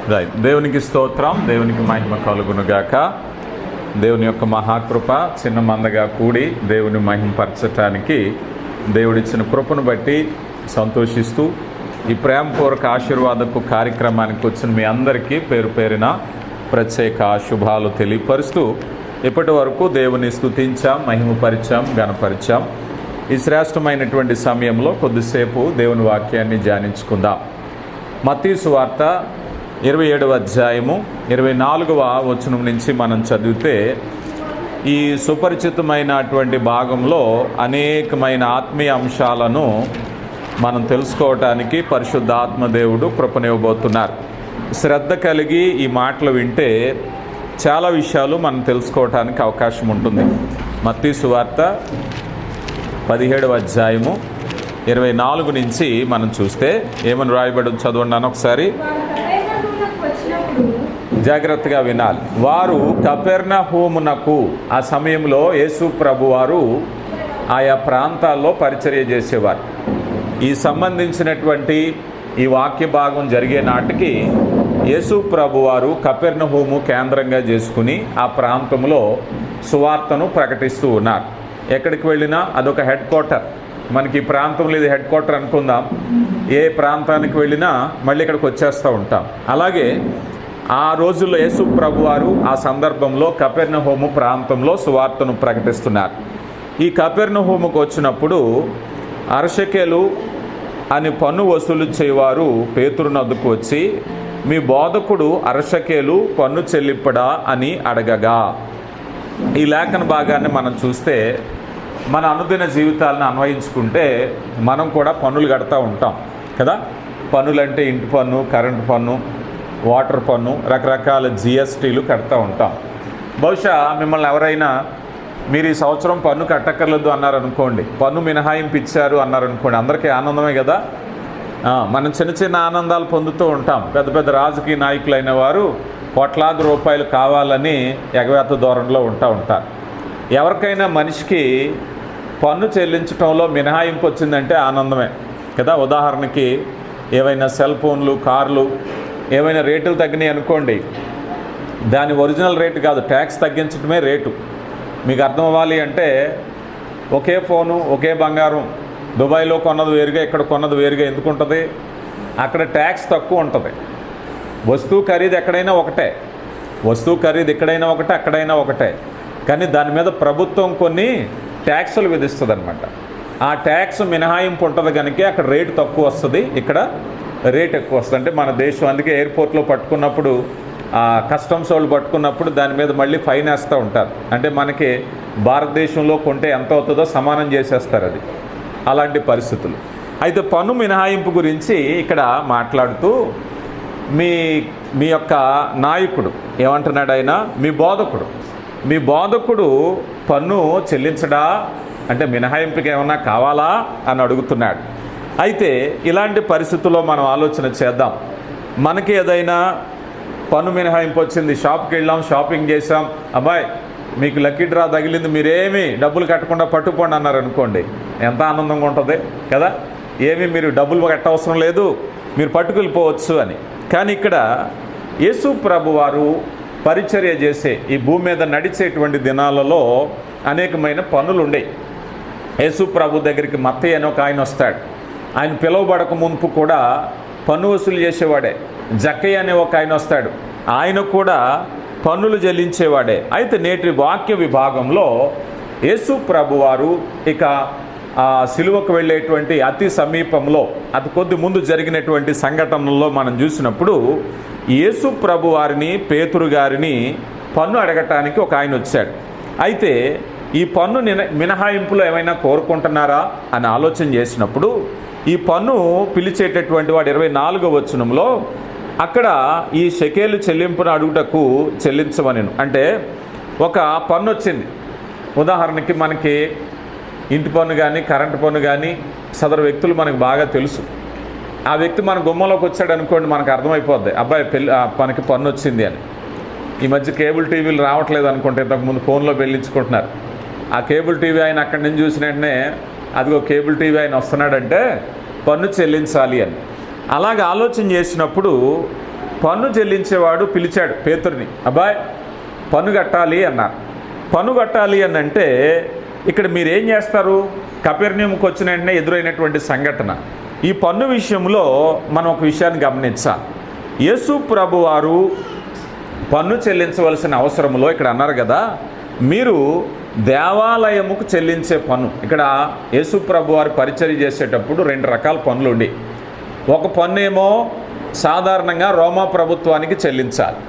దేవునికి స్తోత్రం, దేవునికి మహిమ కలుగునుగాక. దేవుని యొక్క మహాకృప చిన్న మందగా కూడి దేవుని మహిమపరచటానికి దేవుడిచ్చిన కృపను బట్టి సంతోషిస్తూ ఈ ప్రేమపూర్వక ఆశీర్వాదపు కార్యక్రమానికి వచ్చిన మీ అందరికీ పేరు పేరిన ప్రత్యేక శుభాలు తెలియపరుస్తూ ఇప్పటి వరకు దేవుని స్తుతించాం, మహిమపరిచాం, గణపరిచాం. ఈ శ్రేష్టమైనటువంటి సమయంలో కొద్దిసేపు దేవుని వాక్యాన్ని ధ్యానించుకుందాం. మత్తయి సువార్త 27వ అధ్యాయము 24వ వచనం నుంచి మనం చదివితే ఈ సుపరిచితమైనటువంటి భాగంలో అనేకమైన ఆత్మీయ అంశాలను మనం తెలుసుకోవటానికి పరిశుద్ధాత్మ దేవుడు కృపనివ్వబోతున్నారు. శ్రద్ధ కలిగి ఈ మాటలు వింటే చాలా విషయాలు మనం తెలుసుకోవటానికి అవకాశం ఉంటుంది. మత్తయి సువార్త 17వ అధ్యాయము 24 నుంచి మనం చూస్తే ఏమని రాయబడి చదవండి ఒకసారి, జాగ్రత్తగా వినాలి. వారు కపెర్నహూమునకు, ఆ సమయంలో యేసు ప్రభు వారు ఆయా ప్రాంతాల్లో పరిచర్య చేసేవారు. ఈ సంబంధించినటువంటి ఈ వాక్య భాగం జరిగే నాటికి యేసు ప్రభు వారు కపెర్నహూము కేంద్రంగా చేసుకుని ఆ ప్రాంతంలో సువార్తను ప్రకటిస్తూ ఉన్నారు. ఎక్కడికి వెళ్ళినా అదొక హెడ్ క్వార్టర్. మనకి ఈ ప్రాంతంలో ఇది హెడ్ క్వార్టర్ అనుకుందాం. ఏ ప్రాంతానికి వెళ్ళినా మళ్ళీ ఇక్కడికి వచ్చేస్తూ ఉంటాం. అలాగే ఆ రోజుల్లో యేసు ప్రభు వారు ఆ సందర్భంలో కపెర్నహూము ప్రాంతంలో సువార్తను ప్రకటిస్తున్నారు. ఈ కపెర్నహూముకు వచ్చినప్పుడు అరషకేలు అని పన్ను వసూలు చేయవారు పేతురును వద్దకు వచ్చి, మీ బోధకుడు అరషకేలు పన్ను చెల్లింపడా అని అడగగా, ఈ లేఖన భాగాన్ని మనం చూస్తే మన అనుదిన జీవితాలను అన్వయించుకుంటే మనం కూడా పన్నులు కడతా ఉంటాం కదా. పన్నులంటే ఇంటి పన్ను, కరెంటు పన్ను, వాటర్ పన్ను, రకరకాల జిఎస్టీలు కడతా ఉంటాం. బహుశా మిమ్మల్ని ఎవరైనా మీరు ఈ సంవత్సరం పన్ను కట్టక్కర్లేదు అన్నారనుకోండి, పన్ను మినహాయింపు ఇచ్చారు అన్నారనుకోండి, అందరికీ ఆనందమే కదా. మనం చిన్న చిన్న ఆనందాలు పొందుతూ ఉంటాం. పెద్ద పెద్ద రాజకీయ నాయకులైన వారు కోట్లాది రూపాయలు కావాలని ఎగవేత ధోరణిలో ఉంటారు. ఎవరికైనా మనిషికి పన్ను చెల్లించడంలో మినహాయింపు వచ్చిందంటే ఆనందమే కదా. ఉదాహరణకి ఏవైనా సెల్ ఫోన్లు, కార్లు ఏమైనా రేటులు తగ్గినాయి అనుకోండి, దాని ఒరిజినల్ రేటు కాదు, ట్యాక్స్ తగ్గించడమే రేటు. మీకు అర్థం అవ్వాలి అంటే ఒకే ఫోను, ఒకే బంగారం, దుబాయ్లో కొన్నది వేరుగా, ఇక్కడ కొన్నది వేరుగా ఎందుకు ఉంటుంది? అక్కడ ట్యాక్స్ తక్కువ ఉంటుంది. వస్తువు ఖరీదు ఎక్కడైనా ఒకటే, వస్తువు ఖరీదు ఎక్కడైనా ఒకటే, అక్కడైనా ఒకటే. కానీ దాని మీద ప్రభుత్వం కొన్ని ట్యాక్సులు విధిస్తుంది అనమాట. ఆ ట్యాక్స్ మినహాయింపు ఉంటుంది కనుక అక్కడ రేటు తక్కువ వస్తుంది, ఇక్కడ రేట్ ఎక్కువ వస్తుంది. అంటే మన దేశం అందుకే ఎయిర్పోర్ట్లో పట్టుకున్నప్పుడు, కస్టమ్స్ వాళ్ళు పట్టుకున్నప్పుడు దాని మీద మళ్ళీ ఫైన్ వేస్తూ ఉంటారు. అంటే మనకి భారతదేశంలో కొంటే ఎంత అవుతుందో సమానం చేసేస్తారు. అది అలాంటి పరిస్థితులు. అయితే పన్ను మినహాయింపు గురించి ఇక్కడ మాట్లాడుతూ మీ యొక్క నాయకుడు ఏమంటున్నాడు? ఆయన మీ బోధకుడు పన్ను చెల్లించడా అంటే మినహాయింపుకి ఏమన్నా కావాలా అని అడుగుతున్నాడు. అయితే ఇలాంటి పరిస్థితుల్లో మనం ఆలోచన చేద్దాం. మనకి ఏదైనా పన్ను మినహాయింపు వచ్చింది, షాప్కి వెళ్ళాం, షాపింగ్ చేసాం, అబ్బాయి మీకు లక్కీ డ్రా తగిలింది, మీరేమీ డబ్బులు కట్టకుండా పట్టుకోండి అన్నారు అనుకోండి, ఎంత ఆనందంగా ఉంటుంది కదా. ఏమీ మీరు డబ్బులు కట్టవసరం లేదు, మీరు పట్టుకెళ్ళిపోవచ్చు అని. కానీ ఇక్కడ యేసు ప్రభు వారు పరిచర్య చేసే ఈ భూమి మీద నడిచేటువంటి దినాలలో అనేకమైన పన్నులు ఉండేవి. యేసు ప్రభు దగ్గరికి మత్తయి అని ఒక ఆయన వస్తాడు. ఆయన పిలువబడక మునుపు కూడా పన్ను వసూలు చేసేవాడే. జక్కయ్య అనే ఒక ఆయన వస్తాడు, ఆయన కూడా పన్నులు చెల్లించేవాడే. అయితే నేటి వాక్య విభాగంలో యేసు ప్రభు వారు ఇక సిలువకు వెళ్ళేటువంటి అతి సమీపంలో అతి కొద్ది ముందు జరిగినటువంటి సంఘటనల్లో మనం చూసినప్పుడు యేసు ప్రభు వారిని, పేతురు గారిని పన్ను అడగటానికి ఒక ఆయన వచ్చాడు. అయితే ఈ పన్ను మినహాయింపులో ఏమైనా కోరుకుంటున్నారా అని ఆలోచన చేసినప్పుడు ఈ పన్ను పిలిచేటటువంటి వాడు 24వ వచనంలో అక్కడ ఈ షెకేలు చెల్లింపును అడుగుటకు చెల్లించమనెను. అంటే ఒక పన్ను వచ్చింది. ఉదాహరణకి మనకి ఇంటి పన్ను కానీ, కరెంటు పన్ను కానీ, సదరు వ్యక్తులు మనకు బాగా తెలుసు. ఆ వ్యక్తి మన గుమ్మంలోకి వచ్చాడు అనుకోండి, మనకు అర్థమైపోద్ది, అబ్బాయి మనకి పన్ను వచ్చింది అని. ఈ మధ్య కేబుల్ టీవీలు రావట్లేదు అనుకుంటే, ఇంతకుముందు ఫోన్లో వెళ్ళించుకుంటున్నారు. ఆ కేబుల్ టీవీ ఆయన అక్కడి నుంచి చూసిన వెంటనే అదిగో కేబుల్ టీవీ ఆయన వస్తున్నాడంటే పన్ను చెల్లించాలి అని. అలాగ ఆలోచన చేసినప్పుడు పన్ను చెల్లించేవాడు పిలిచాడు పేతురుని. అబ్బాయ్ పన్ను కట్టాలి అన్నారు. పన్ను కట్టాలి అని అంటే ఇక్కడ మీరేం చేస్తారు? కపెర్నహూముకు వచ్చిన వెంటనే ఎదురైనటువంటి సంఘటన. ఈ పన్ను విషయంలో మనం ఒక విషయాన్ని గమనించాలి. యేసు ప్రభు వారు పన్ను చెల్లించవలసిన అవసరంలో ఇక్కడ అన్నారు కదా, మీరు దేవాలయముకు చెల్లించే పన్ను. ఇక్కడ యేసు ప్రభు వారు పరిచర్య చేసేటప్పుడు 2 రకాల పన్నులు ఉండి, ఒక పన్ను ఏమో సాధారణంగా రోమా ప్రభుత్వానికి చెల్లించాలి,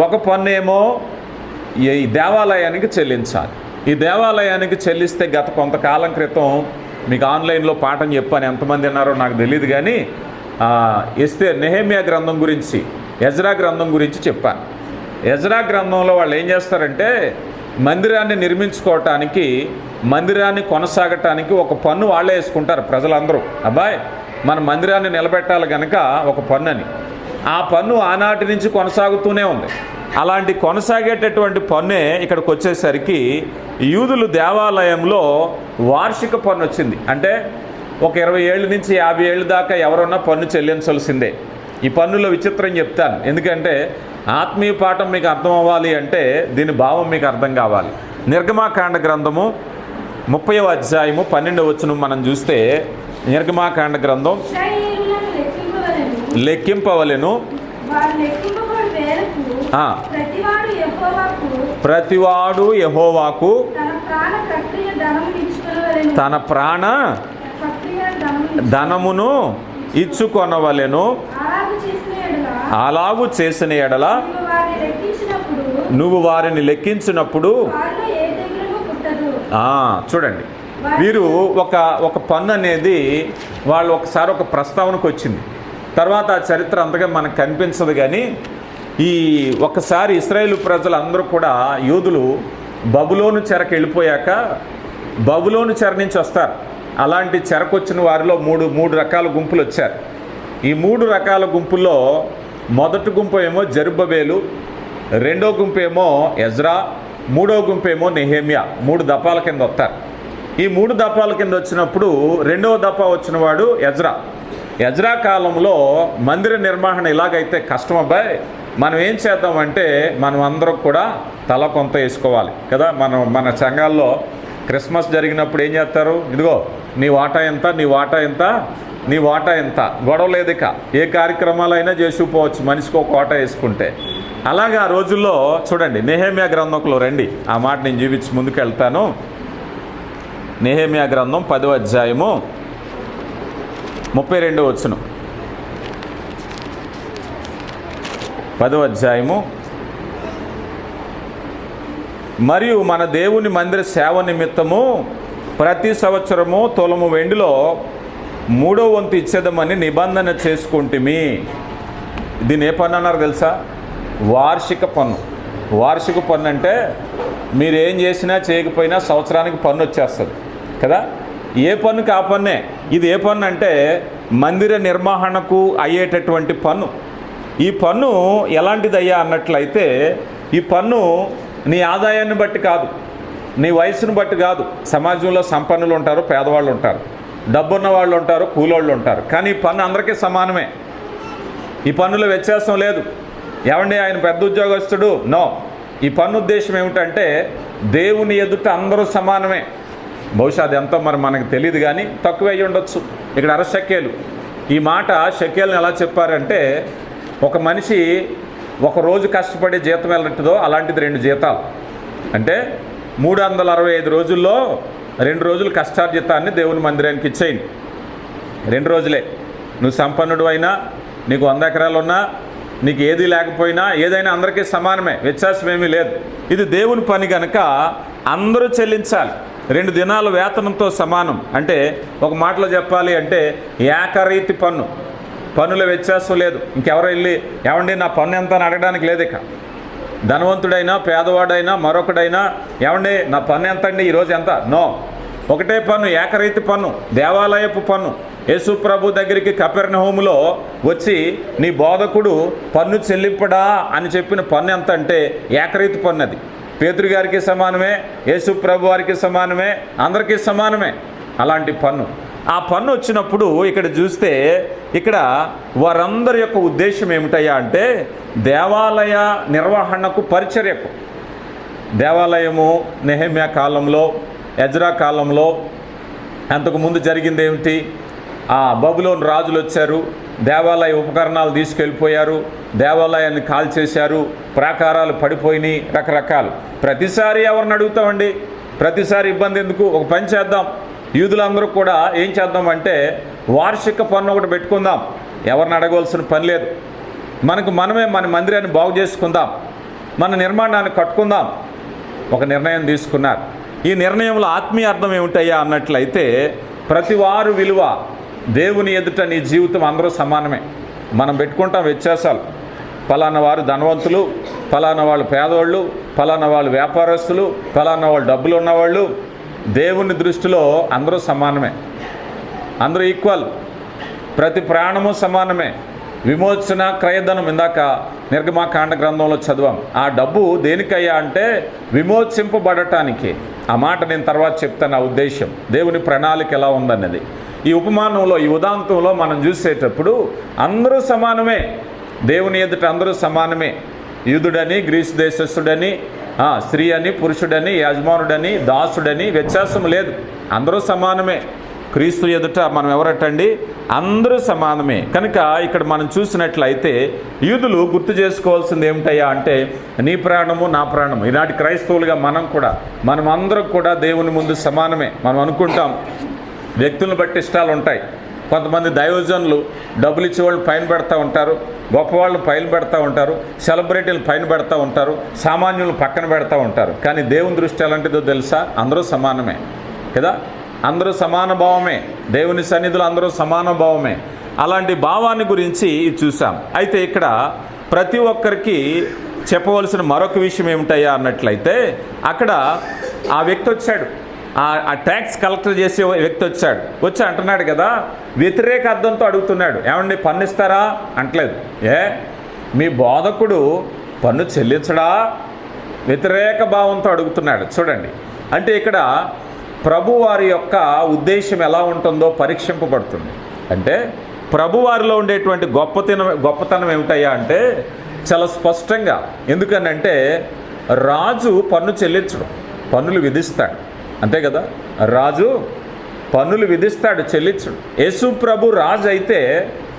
ఒక పన్ను ఏమో ఈ దేవాలయానికి చెల్లించాలి. ఈ దేవాలయానికి చెల్లిస్తే గత కొంతకాలం క్రితం మీకు ఆన్లైన్లో పాఠం చెప్పాను, ఎంతమంది అన్నారో నాకు తెలియదు కానీ నెహెమ్యా గ్రంథం గురించి, ఎజ్రా గ్రంథం గురించి చెప్పాను. ఎజ్రా గ్రంథంలో వాళ్ళు ఏం చేస్తారంటే మందిరాన్ని నిర్మించుకోవటానికి, మందిరాన్ని కొనసాగటానికి ఒక పన్ను వాళ్ళే వేసుకుంటారు ప్రజలందరూ. అబ్బాయ్ మన మందిరాన్ని నిలబెట్టాలి కనుక ఒక పన్ను అని. ఆ పన్ను ఆనాటి నుంచి కొనసాగుతూనే ఉంది. అలాంటి కొనసాగేటటువంటి పన్నే ఇక్కడికి వచ్చేసరికి యూదులు దేవాలయంలో వార్షిక పన్ను వచ్చింది. అంటే ఒక 20 ఏళ్ళ నుంచి 50 ఏళ్ళ దాకా ఎవరన్నా పన్ను చెల్లించాల్సిందే. ఈ పన్నులో విచిత్రం చెప్తాను, ఎందుకంటే ఆత్మీయ పాఠం మీకు అర్థం అవ్వాలి అంటే దీని భావం మీకు అర్థం కావాలి. నిర్గమాకాండ గ్రంథము 30వ అధ్యాయము 12వ వచనం మనం చూస్తే, నిర్గమాకాండ గ్రంథం లెక్కింపవలెను, ప్రతివాడు యెహోవాకు తన ప్రాణ ధనమును ఇచ్చుకొనవలెను. అలాగు చేసిన ఎడల నువ్వు వారిని లెక్కించినప్పుడు చూడండి, వీరు ఒక పన్ను అనేది వాళ్ళు ఒకసారి ఒక ప్రస్తావనకు వచ్చింది. తర్వాత ఆ చరిత్ర అంతగా మనకు కనిపించదు. కానీ ఈ ఒక్కసారి ఇశ్రాయేలు ప్రజలందరూ కూడా యూదులు బబులోను చెరకు వెళ్ళిపోయాక బబులోను చెర నుంచి వస్తారు. అలాంటి చెరకొచ్చిన వారిలో మూడు రకాల గుంపులు వచ్చారు. ఈ 3 రకాల గుంపుల్లో మొదటి గుంపు ఏమో జెరుబ్బబేలు, రెండో గుంపు ఏమో ఎజ్రా, మూడో గుంపు ఏమో నెహెమ్యా. 3 దఫాల కింద వస్తారు. ఈ 3 దఫాల కింద వచ్చినప్పుడు రెండవ దఫా వచ్చిన వాడు ఎజ్రా. ఎజ్రా కాలంలో మందిర నిర్వహణ ఇలాగైతే కష్టం అబ్బాయి, మనం ఏం చేద్దామంటే మనం అందరం కూడా తల కొంత వేసుకోవాలి కదా. మన సంఘాల్లో క్రిస్మస్ జరిగినప్పుడు ఏం చేస్తారు? ఇదిగో నీ వాటా ఎంత, నీ వాటా ఎంత, నీ వాటా ఎంత, గొడవ లేదు. ఇక ఏ కార్యక్రమాలైనా చేసుకుపోవచ్చు మనిషికి ఒక వాటా వేసుకుంటే. అలాగే ఆ రోజుల్లో చూడండి, నెహెమ్యా గ్రంథంలో రండి, ఆ మాట నేను జీవించి ముందుకు వెళ్తాను. నెహెమ్యా గ్రంథం 10వ అధ్యాయము 32వ వచనం. 10వ అధ్యాయము. మరియు మన దేవుని మందిర సేవ నిమిత్తము ప్రతి సంవత్సరము తులము వెండిలో 3వ వంతు ఇచ్చేదమని నిబంధన చేసుకుంటుమి. దీన్ని ఏ పన్ను అన్నారు తెలుసా? వార్షిక పన్ను. వార్షిక పన్ను అంటే మీరు ఏం చేసినా చేయకపోయినా సంవత్సరానికి పన్ను వచ్చేస్తుంది కదా. ఏ పన్నుకి ఆ పన్నే. ఇది ఏ పన్ను అంటే మందిర నిర్వహణకు అయ్యేటటువంటి పన్ను. ఈ పన్ను ఎలాంటిదయ్యా అన్నట్లయితే, ఈ పన్ను నీ ఆదాయాన్ని బట్టి కాదు, నీ వయసును బట్టి కాదు. సమాజంలో సంపన్నులు ఉంటారు, పేదవాళ్ళు ఉంటారు, డబ్బున్న వాళ్ళు ఉంటారు, కూలోళ్ళు ఉంటారు. కానీ ఈ పన్ను అందరికీ సమానమే. ఈ పన్నులో వ్యత్యాసం లేదు. ఏమండి ఆయన పెద్ద ఉద్యోగస్తుడు? నో. ఈ పన్ను ఉద్దేశం ఏమిటంటే దేవుని ఎదుట అందరూ సమానమే. బహుశా అది ఎంతో మనకు తెలియదు కానీ తక్కువ అయ్యి ఉండొచ్చు. ఇక్కడ 1/2 షెకేలు. ఈ మాట షెకేల్ని ఎలా చెప్పారంటే, ఒక మనిషి ఒక రోజు కష్టపడే జీతం ఎలాంటిదో అలాంటిది 2 జీతాలు. అంటే 365 రోజుల్లో 2 రోజులు కష్టార్జితాన్ని దేవుని మందిరానికి ఇచ్చేయండి. 2 రోజులే. నువ్వు సంపన్నుడు అయినా, నీకు 100 ఎకరాలు ఉన్నా, నీకు ఏది లేకపోయినా, ఏదైనా అందరికీ సమానమే, వ్యత్యాసం ఏమీ లేదు. ఇది దేవుని పని కనుక అందరూ చెల్లించాలి. 2 దినాల వేతనంతో సమానం. అంటే ఒక మాటలో చెప్పాలి అంటే ఏకరీతి పన్ను. పన్నుల వ్యత్యాసం లేదు. ఇంకెవరో వెళ్ళి ఏమండి నా పన్ను ఎంత అని అడగడానికి లేదు. ఇక ధనవంతుడైనా పేదవాడైనా మరొకడైనా ఏమండి నా పన్ను ఎంత అండి, ఈరోజు ఎంత? నో. ఒకటే పన్ను, ఏకరీతి పన్ను, దేవాలయపు పన్ను. యేసు ప్రభు దగ్గరికి కపెర్నహూములో వచ్చి నీ బోధకుడు పన్ను చెల్లింపడా అని చెప్పిన పన్ను ఎంత అంటే ఏకరీతి పన్ను. అది పేతురు గారికి సమానమే, యేసు ప్రభు వారికి సమానమే, అందరికీ సమానమే. అలాంటి పన్ను ఆ పన్ను వచ్చినప్పుడు ఇక్కడ చూస్తే ఇక్కడ వారందరి యొక్క ఉద్దేశం ఏమిటయ్యా అంటే దేవాలయ నిర్వహణకు, పరిచర్యకు. దేవాలయము నెహెమ్యా కాలంలో, ఎజ్రా కాలంలో అంతకుముందు జరిగింది ఏమిటి? బబులోను రాజులు వచ్చారు, దేవాలయ ఉపకరణాలు తీసుకెళ్ళిపోయారు, దేవాలయాన్ని కాల్చేశారు, ప్రాకారాలు పడిపోయినాయి, రకరకాలు. ప్రతిసారి ఎవరిని అడుగుతామండి? ప్రతిసారి ఇబ్బంది ఎందుకు? ఒక పని చేద్దాం, యూదులందరూ కూడా ఏం చేద్దామంటే వార్షిక పన్ను ఒకటి పెట్టుకుందాం. ఎవరిని అడగవలసిన పని లేదు. మనమే మన మందిరాన్ని బాగు చేసుకుందాం, మన నిర్మాణాన్ని కట్టుకుందాం. ఒక నిర్ణయం తీసుకున్నారు. ఈ నిర్ణయంలో ఆత్మీయ అర్థం ఏమిటయ్యా అన్నట్లయితే ప్రతి వారు విలువ, దేవుని ఎదుట నీ జీవితం అందరూ సమానమే. మనం పెట్టుకుంటాం వ్యత్యాసాలు. ఫలానా వారు ధనవంతులు, ఫలానా వాళ్ళు పేదవాళ్ళు, ఫలానా వాళ్ళు వ్యాపారస్తులు, ఫలానా వాళ్ళు డబ్బులు ఉన్నవాళ్ళు. దేవుని దృష్టిలో అందరూ సమానమే, అందరూ ఈక్వల్. ప్రతి ప్రాణము సమానమే. విమోచన, క్రయధనం ఇందాక నిర్గమాకాండ గ్రంథంలో చదివాం. ఆ డబ్బు దేనికయ్యా అంటే విమోచింపబడటానికి. ఆ మాట నేను తర్వాత చెప్తాను. ఆ ఉద్దేశం, దేవుని ప్రణాళిక ఎలా ఉందన్నది. ఈ ఉపమానంలో, ఈ ఉదాంతంలో మనం చూసేటప్పుడు అందరూ సమానమే. దేవుని ఎదుట అందరూ సమానమే. యూదుడని, గ్రీసు దేశస్థుడని, స్త్రీ అని, పురుషుడని, యజమానుడని, దాసుడని వ్యత్యాసం లేదు. అందరూ సమానమే. క్రీస్తు ఎదుట మనం ఎవరటండి? అందరూ సమానమే. కనుక ఇక్కడ మనం చూసినట్లయితే యూదులు గుర్తు చేసుకోవాల్సింది ఏమిటయ్యా అంటే నీ ప్రాణము నా ప్రాణము. ఈనాటి క్రైస్తవులుగా మనం అందరం కూడా దేవుని ముందు సమానమే. మనం అనుకుంటాం, వ్యక్తులను బట్టి ఇష్టాలు ఉంటాయి. కొంతమంది దైవజనులు డబ్బులు ఇచ్చేవాళ్ళు పైన పెడతా ఉంటారు, గొప్పవాళ్ళు పైన పెడతా ఉంటారు, సెలబ్రిటీలు పైన పెడతా ఉంటారు, సామాన్యులు పక్కన పెడతా ఉంటారు. కానీ దేవుని దృష్టి ఎలాంటిదో తెలుసా? అందరూ సమానమే కదా. అందరూ సమాన భావమే. దేవుని సన్నిధిలో అందరూ సమాన భావమే. అలాంటి భావాన్ని గురించి చూసాం. అయితే ఇక్కడ ప్రతి ఒక్కరికి చెప్పవలసిన మరొక విషయం ఏమిటయ్యా అన్నట్లయితే అక్కడ ఆ వ్యక్తి వచ్చాడు, ఆ ట్యాక్స్ కలెక్టర్ చేసే వ్యక్తి వచ్చి అంటున్నాడు కదా, వ్యతిరేక అర్థంతో అడుగుతున్నాడు. ఏమండి పన్ను ఇస్తారా అంటలేదు. మీ బోధకుడు పన్ను చెల్లించడా? వ్యతిరేక భావంతో అడుగుతున్నాడు. చూడండి, అంటే ఇక్కడ ప్రభువారి యొక్క ఉద్దేశం ఎలా ఉంటుందో పరీక్షింపబడుతుంది. అంటే ప్రభువారిలో ఉండేటువంటి గొప్పతనం ఏమిటయ్యా అంటే చాలా స్పష్టంగా, ఎందుకనంటే రాజు పన్ను చెల్లించడం, పన్నులు విధిస్తాడు, అంతే కదా. రాజు పన్నులు విధిస్తాడు, చెల్లించడు. యేసు ప్రభు రాజు అయితే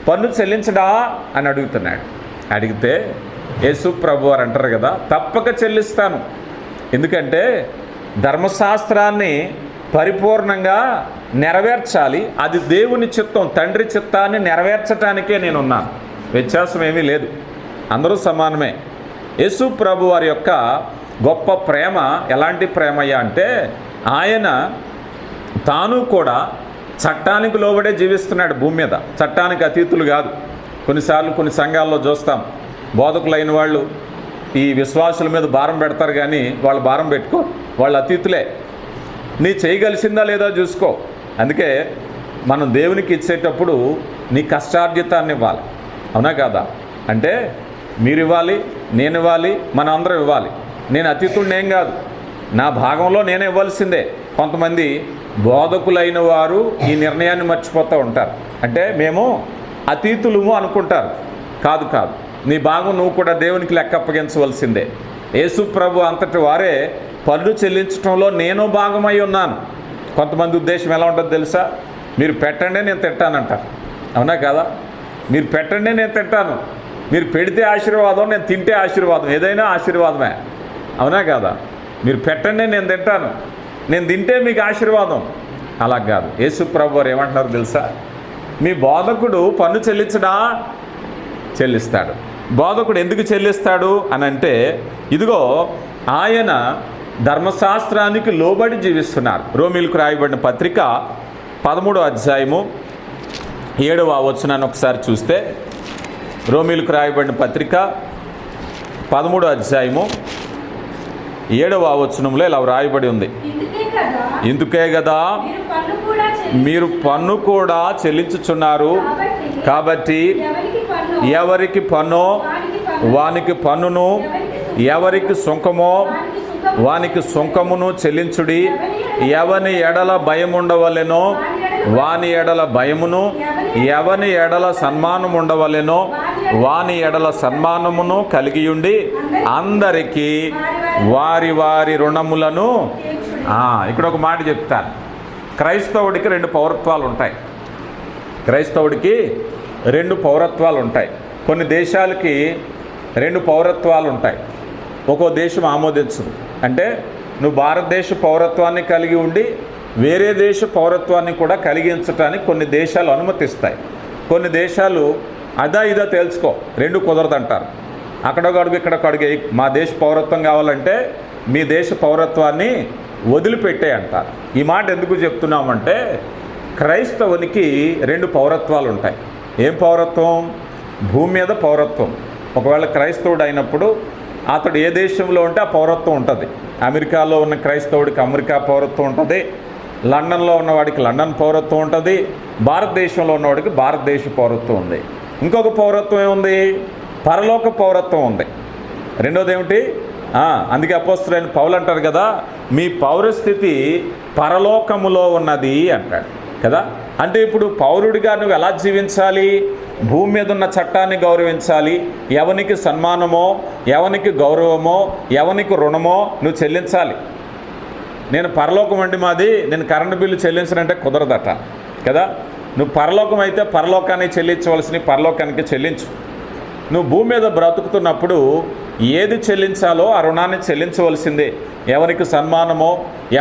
పన్ను చెల్లించడా అని అడుగుతున్నాడు. అడిగితే యేసు ప్రభు వారు అంటారు కదా, తప్పక చెల్లిస్తాను. ఎందుకంటే ధర్మశాస్త్రాన్ని పరిపూర్ణంగా నెరవేర్చాలి. అది దేవుని చిత్తం, తండ్రి చిత్తాన్ని నెరవేర్చడానికే నేనున్నాను. వ్యత్యాసం ఏమీ లేదు, అందరూ సమానమే. యేసు ప్రభు వారి యొక్క గొప్ప ప్రేమ ఎలాంటి ప్రేమయ్యా అంటే ఆయన తాను కూడా చట్టానికి లోబడే జీవిస్తున్నాడు భూమి మీద, చట్టానికి అతీతులు కాదు. కొన్నిసార్లు కొన్ని సంఘాల్లో చూస్తాం, బోధకులైన వాళ్ళు ఈ విశ్వాసుల మీద భారం పెడతారు, కానీ వాళ్ళు భారం పెట్టుకో, వాళ్ళు అతీతులే. నీ చేయగలిసిందా లేదా చూసుకో. అందుకే మనం దేవునికి ఇచ్చేటప్పుడు నీ కష్టార్జితాన్ని ఇవ్వాలి, అవునా కాదా? అంటే మీరు ఇవ్వాలి, నేను ఇవ్వాలి, మనం అందరం ఇవ్వాలి. నేను అతీతుడిని ఏం కాదు, నా భాగంలో నేనే ఇవ్వాల్సిందే. కొంతమంది బోధకులైన వారు ఈ నిర్ణయాన్ని మర్చిపోతూ ఉంటారు. అంటే మేము అతీతులము అనుకుంటారు. కాదు, నీ భాగం నువ్వు కూడా దేవునికి లెక్క అప్పగించవలసిందే. యేసు ప్రభు అంతటి వారే పన్ను చెల్లించడంలో నేను భాగమై ఉన్నాను. కొంతమంది ఉద్దేశం ఎలా ఉంటుందో తెలుసా? మీరు పెట్టండి నేను తింటానంటారు, అవునా కాదా? మీరు పెట్టండి నేను తింటాను, మీరు పెడితే ఆశీర్వాదం, నేను తింటే ఆశీర్వాదం, ఏదైనా ఆశీర్వాదమే, అవునా కాదా? మీరు పెట్టండి నేను తింటాను, నేను తింటే మీకు ఆశీర్వాదం. అలా కాదు. యేసు ప్రభు వారు ఏమంటున్నారు తెలుసా? మీ బోధకుడు పన్ను చెల్లించడా? చెల్లిస్తాడు. బోధకుడు ఎందుకు చెల్లిస్తాడు అని అంటే, ఇదిగో ఆయన ధర్మశాస్త్రానికి లోబడి జీవిస్తున్నారు. రోమీలకు రాయబడిన పత్రిక 13వ అధ్యాయము 7వ వచనాన్ని ఒకసారి చూస్తే, రోమీలకు రాయబడిన పత్రిక 13వ అధ్యాయము 7వ వచనంలో ఇలా రాయబడి ఉంది, ఇందుకే కదా మీరు పన్ను కూడా చెల్లించుచున్నారు. కాబట్టి ఎవరికి పన్ను వానికి పన్నును, ఎవరికి సుంకమో వానికి సుంకమును చెల్లించుడి. ఎవని ఎడల భయం ఉండవలెనో వాని ఎడల భయమును, ఎవని ఎడల సన్మానము ఉండవలెనో వాని ఎడల సన్మానమును కలిగియుండి అందరికీ వారి వారి రుణములను. ఇక్కడ ఒక మాట చెప్తాను. క్రైస్తవుడికి 2 పౌరత్వాలు ఉంటాయి. క్రైస్తవుడికి 2 పౌరత్వాలు ఉంటాయి. కొన్ని దేశాలకి 2 పౌరత్వాలు ఉంటాయి. ఒక్కో దేశం ఆమోదించదు. అంటే నువ్వు భారతదేశ పౌరత్వాన్ని కలిగి ఉండి వేరే దేశ పౌరత్వాన్ని కూడా కలిగించడానికి కొన్ని దేశాలు అనుమతిస్తాయి. కొన్ని దేశాలు అదా ఇదా తెలుసుకో 2 కుదరదంటారు. అక్కడొక అడుగు ఇక్కడొక అడుగు, మా దేశ పౌరత్వం కావాలంటే మీ దేశ పౌరత్వాన్ని వదిలిపెట్టే అంటారు. ఈ మాట ఎందుకు చెప్తున్నామంటే క్రైస్తవునికి 2 పౌరత్వాలు ఉంటాయి. ఏం పౌరత్వం? భూమి మీద పౌరత్వం. ఒకవేళ క్రైస్తవుడు అయినప్పుడు అతడు ఏ దేశంలో ఉంటే ఆ పౌరత్వం ఉంటుంది. అమెరికాలో ఉన్న క్రైస్తవుడికి అమెరికా పౌరత్వం ఉంటుంది, లండన్లో ఉన్నవాడికి లండన్ పౌరత్వం ఉంటుంది, భారతదేశంలో ఉన్నవాడికి భారతదేశ పౌరత్వం ఉంది. ఇంకొక పౌరత్వం ఏముంది? పరలోక పౌరత్వం ఉంది. రెండోది ఏమిటి? అందుకే అపోస్తలుడైన పౌలు అంటారు కదా, మీ పౌరస్థితి పరలోకములో ఉన్నది అంటాడు కదా. అంటే ఇప్పుడు పౌరుడిగా నువ్వు ఎలా జీవించాలి? భూమి మీద ఉన్న చట్టాన్ని గౌరవించాలి. ఎవనికి సన్మానమో, ఎవనికి గౌరవమో, ఎవనికి రుణమో నువ్వు చెల్లించాలి. నేను పరలోకం అండి మాది, నేను కరెంటు బిల్లు చెల్లించనంటే కుదరదట కదా. నువ్వు పరలోకం అయితే పరలోకానికి చెల్లించవలసినవి పరలోకానికి చెల్లించు. నువ్వు భూమి మీద బ్రతుకుతున్నప్పుడు ఏది చెల్లించాలో ఆ రుణాన్ని చెల్లించవలసిందే. ఎవరికి సన్మానమో,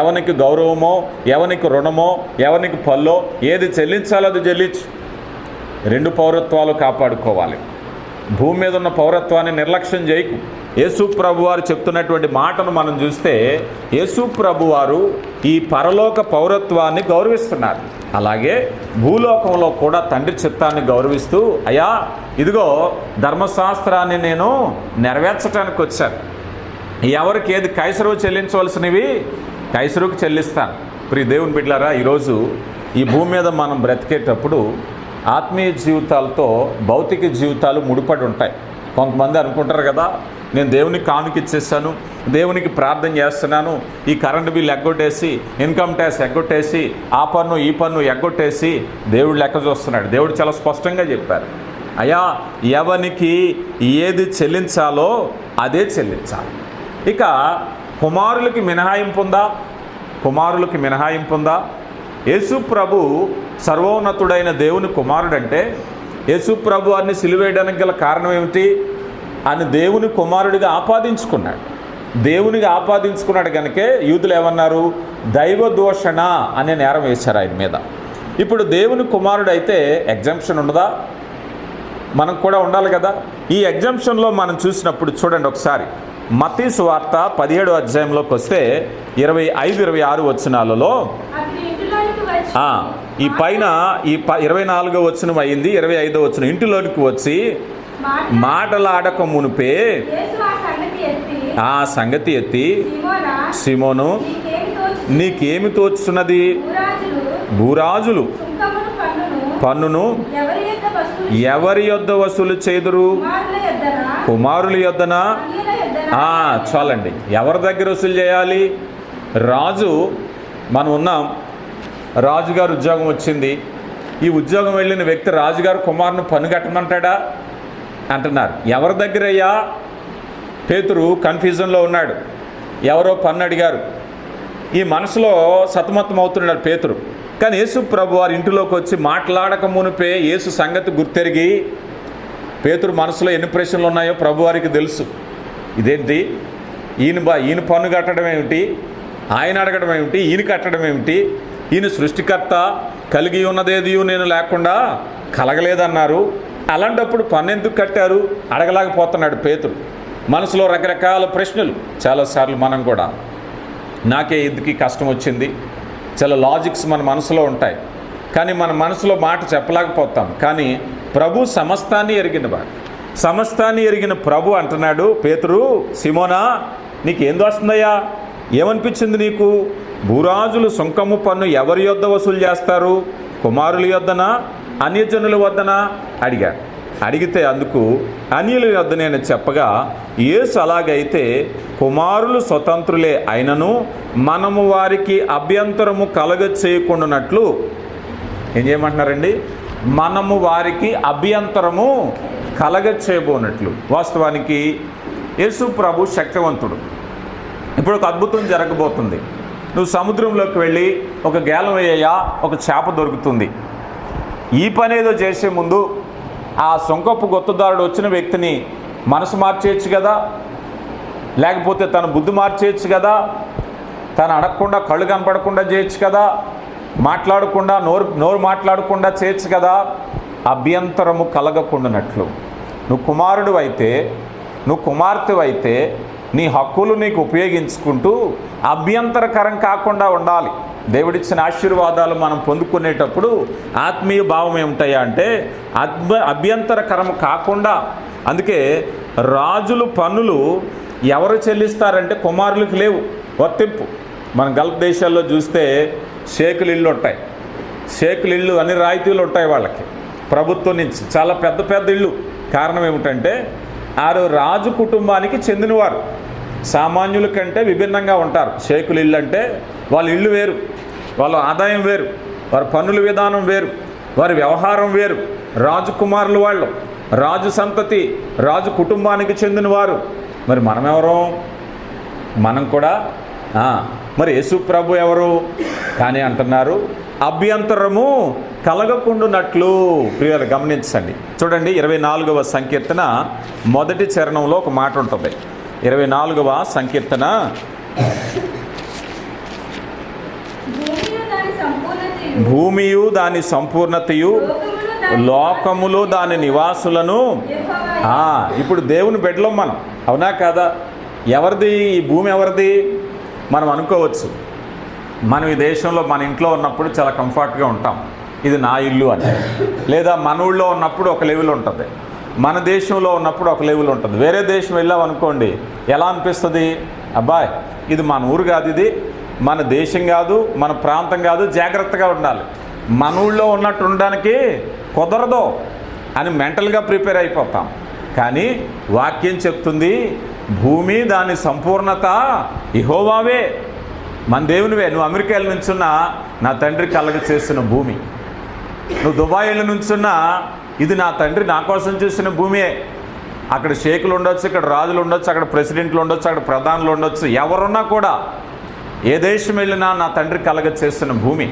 ఎవరికి గౌరవమో, ఎవరికి రుణమో, ఎవరికి పల్లో ఏది చెల్లించాలో అది చెల్లించు. 2 పౌరత్వాలు కాపాడుకోవాలి. భూమి మీద ఉన్న పౌరత్వాన్ని నిర్లక్ష్యం చేయకు. యేసు ప్రభువారు చెప్తున్నటువంటి మాటను మనం చూస్తే యేసు ప్రభువారు ఈ పరలోక పౌరత్వాన్ని గౌరవిస్తున్నారు. అలాగే భూలోకంలో కూడా తండ్రి చిత్తాన్ని గౌరవిస్తూ, అయ్యా ఇదిగో ధర్మశాస్త్రాన్ని నేను నెరవేర్చడానికి వచ్చాను. ఎవరికి ఏది కైసరువు చెల్లించవలసినవి కైసరువుకి చెల్లిస్తాను. ప్రియ దేవుని బిడ్డలారా, ఈరోజు ఈ భూమి మీద మనం బ్రతికేటప్పుడు ఆత్మీయ జీవితాలతో భౌతిక జీవితాలు ముడిపడి ఉంటాయి. కొంతమంది అనుకుంటారు కదా, నేను దేవునికి కానుక ఇచ్చేస్తాను, దేవునికి ప్రార్థన చేస్తున్నాను, ఈ కరెంటు బిల్లు ఎగ్గొట్టేసి, ఇన్కమ్ ట్యాక్స్ ఎగ్గొట్టేసి, ఆ పన్ను ఈ పన్ను ఎగ్గొట్టేసి దేవుడు లెక్క చూస్తున్నాడు. దేవుడు చాలా స్పష్టంగా చెప్పారు, అయ్యా ఎవనికి ఏది చెల్లించాలో అదే చెల్లించాలి. ఇక కుమారులకి మినహాయింపు ఉందా? కుమారులకి మినహాయింపు ఉందా? యేసు ప్రభు సర్వోన్నతుడైన దేవుని కుమారుడంటే యేసు ప్రభు అన్ని సిలువేయడానికి గల కారణం ఏమిటి? ఆయన దేవుని కుమారుడిగా ఆపాదించుకున్నాడు. దేవునిగా ఆపాదించుకున్నాడు కనుకే యూదులు ఏమన్నారు? దైవ దూషణ అనే నేరం వేశారు ఆయన మీద. ఇప్పుడు దేవుని కుమారుడు అయితే ఎగ్జంప్షన్ ఉండదా? మనకు కూడా ఉండాలి కదా. ఈ ఎగ్జంప్షన్లో మనం చూసినప్పుడు చూడండి ఒకసారి, మత్తయి సువార్త 17వ అధ్యాయంలోకి వస్తే 25-26 వచనాలలో ఈ పైన ఈ 24వ వచనం అయింది, 25వ వచనం, ఇంటిలోనికి వచ్చి మాటలాడక మునిపే ఆ సంగతి ఎత్తి, సీమోను నీకేమి తోచుతున్నది? భూరాజులు పన్నును ఎవరి యొద్ద వసూలు చేదురు? కుమారుల యొద్దనా? చాలండి. ఎవరి దగ్గర వసూలు చేయాలి? రాజు. మనం ఉన్నాం, రాజుగారు ఉద్యోగం వచ్చింది. ఈ ఉద్యోగం వెళ్ళిన వ్యక్తి రాజుగారు కుమారుని పన్ను కట్టమంటాడా? అంటున్నారు. ఎవరి దగ్గర అయ్యా? పేతురు కన్ఫ్యూజన్లో ఉన్నాడు. ఎవరో పన్ను అడిగారు. ఈ మనసులో సతమతం అవుతున్నాడు పేతురు. కానీ యేసు ప్రభు వారి ఇంటిలోకి వచ్చి మాట్లాడక మునిపే యేసు సంగతి గుర్తెరిగి, పేతురు మనసులో ఎన్ని ప్రశ్నలు ఉన్నాయో ప్రభు వారికి తెలుసు. ఇదేంటి, ఈయన పన్ను కట్టడం ఏమిటి, ఆయన అడగడం ఏమిటి, ఈయన కట్టడం ఏమిటి, ఈయన సృష్టికర్త, కలిగి ఉన్నదేది నేను లేకుండా కలగలేదన్నారు, అలాంటప్పుడు పన్ను ఎందుకు కట్టారు అడగలేకపోతున్నాడు పేతురు. మనసులో రకరకాల ప్రశ్నలు. చాలాసార్లు మనం కూడా నాకే ఎందుకు కష్టం వచ్చింది, చాలా లాజిక్స్ మన మనసులో ఉంటాయి, కానీ మన మనసులో మాట చెప్పలేకపోతాం. కానీ ప్రభు సమస్తాన్ని ఎరిగినవాడు. సమస్తాన్ని ఎరిగిన ప్రభు అంటున్నాడు, పేతురు, సిమోనా నీకేం వస్తుందయ్యా? ఏమనిపించింది నీకు? భూరాజులు సుంకము పన్ను ఎవరి యొద్ద వసూలు చేస్తారు? కుమారుల యొద్దనా అన్యజనుల వద్దనా అడిగాడు. అడిగితే అందుకు అన్యుల యొద్ద నేను చెప్పగా, యేసు అలాగైతే కుమారులు స్వతంత్రులే అయినను మనము వారికి అభ్యంతరము కలగ చేయకుండానట్లు ఏం చేయమంటున్నారండి? మనము వారికి అభ్యంతరము కలగచేయబోనట్లు. వాస్తవానికి యేసు ప్రభు శక్తివంతుడు. ఇప్పుడు ఒక అద్భుతం జరగబోతుంది. నువ్వు సముద్రంలోకి వెళ్ళి ఒక గేలం వేయ్యా, ఒక చేప దొరుకుతుంది. ఈ పని ఏదో చేసే ముందు ఆ సొంకపు గొత్తదారుడు వచ్చిన వ్యక్తిని మనసు మార్చేయచ్చు కదా, లేకపోతే తన బుద్ధి మార్చేయచ్చు కదా, తను అడగకుండా కళ్ళు కనపడకుండా చేయొచ్చు కదా, మాట్లాడకుండా నోరు మాట్లాడకుండా చేయొచ్చు కదా. అభ్యంతరము కలగకుండానట్లు. నువ్వు కుమారుడు అయితే, నువ్వు కుమార్తె అయితే నీ హక్కులు నీకు ఉపయోగించుకుంటూ అభ్యంతరకరం కాకుండా ఉండాలి. దేవుడిచ్చిన ఆశీర్వాదాలు మనం పొందుకునేటప్పుడు ఆత్మీయ భావం ఏమిటాయా అంటే అభ్యంతరకరం కాకుండా. అందుకే రాజులు పన్నులు ఎవరు చెల్లిస్తారంటే కుమారులకు లేవు వర్తింపు. మన గల్ఫ్ దేశాల్లో చూస్తే షేకులు ఇళ్ళు ఉంటాయి. షేకులు ఇళ్ళు అన్ని రాయితీలు ఉంటాయి వాళ్ళకి ప్రభుత్వం నుంచి, చాలా పెద్ద పెద్ద ఇళ్ళు. కారణం ఏమిటంటే ఆరు రాజు కుటుంబానికి చెందినవారు, సామాన్యుల కంటే విభిన్నంగా ఉంటారు. షేకుల ఇల్లు అంటే వాళ్ళ ఇల్లు వేరు, వాళ్ళ ఆదాయం వేరు, వారి పన్నుల విధానం వేరు, వారి వ్యవహారం వేరు. రాజకుమారులు వాళ్ళు, రాజు సంతతి, రాజు కుటుంబానికి చెందినవారు. మరి మనం ఎవరు? మనం కూడా మరి యేసు ప్రభు ఎవరు? కానీ అంటున్నారు అభ్యంతరము కలగకుండునట్లు. ప్రియులు గమనించండి, చూడండి 24వ సంకీర్తన మొదటి చరణంలో ఒక మాట ఉంటుంది. 24వ సంకీర్తన భూమియు దాని సంపూర్ణతయు లోకములు దాని నివాసులను. ఇప్పుడు దేవుని బిడ్డలం మనం, అవునా కాదా? ఎవరిది ఈ భూమి? ఎవరిది? మనం అనుకోవచ్చు, మనం ఈ దేశంలో మన ఇంట్లో ఉన్నప్పుడు చాలా కంఫర్ట్గా ఉంటాం, ఇది నా ఇల్లు అని. లేదా మన ఊళ్ళో ఉన్నప్పుడు ఒక లెవెల్ ఉంటుంది, మన దేశంలో ఉన్నప్పుడు ఒక లెవెల్ ఉంటుంది. వేరే దేశం వెళ్ళామనుకోండి, ఎలా అనిపిస్తుంది? అబ్బాయ్ ఇది మన ఊరు కాదు, ఇది మన దేశం కాదు, మన ప్రాంతం కాదు, జాగ్రత్తగా ఉండాలి. మన ఊళ్ళో ఉన్నట్టు ఉండడానికి కుదరదు అని మెంటల్గా ప్రిపేర్ అయిపోతాం. కానీ వాక్యం చెప్తుంది భూమి దాని సంపూర్ణత యెహోవావే, మన దేవునివే. నువ్వు అమెరికాల నుంచున్న నా తండ్రి కలగ చేసిన భూమి, నువ్వు దుబాయ్ల నుంచున్నా ఇది నా తండ్రి నా కోసం చేసిన భూమే. అక్కడ షేకులు ఉండొచ్చు, ఇక్కడ రాజులు ఉండొచ్చు, అక్కడ ప్రెసిడెంట్లు ఉండొచ్చు, అక్కడ ప్రధానులు ఉండొచ్చు, ఎవరున్నా కూడా ఏ దేశం వెళ్ళినా నా తండ్రి కలగ చేసిన భూమి.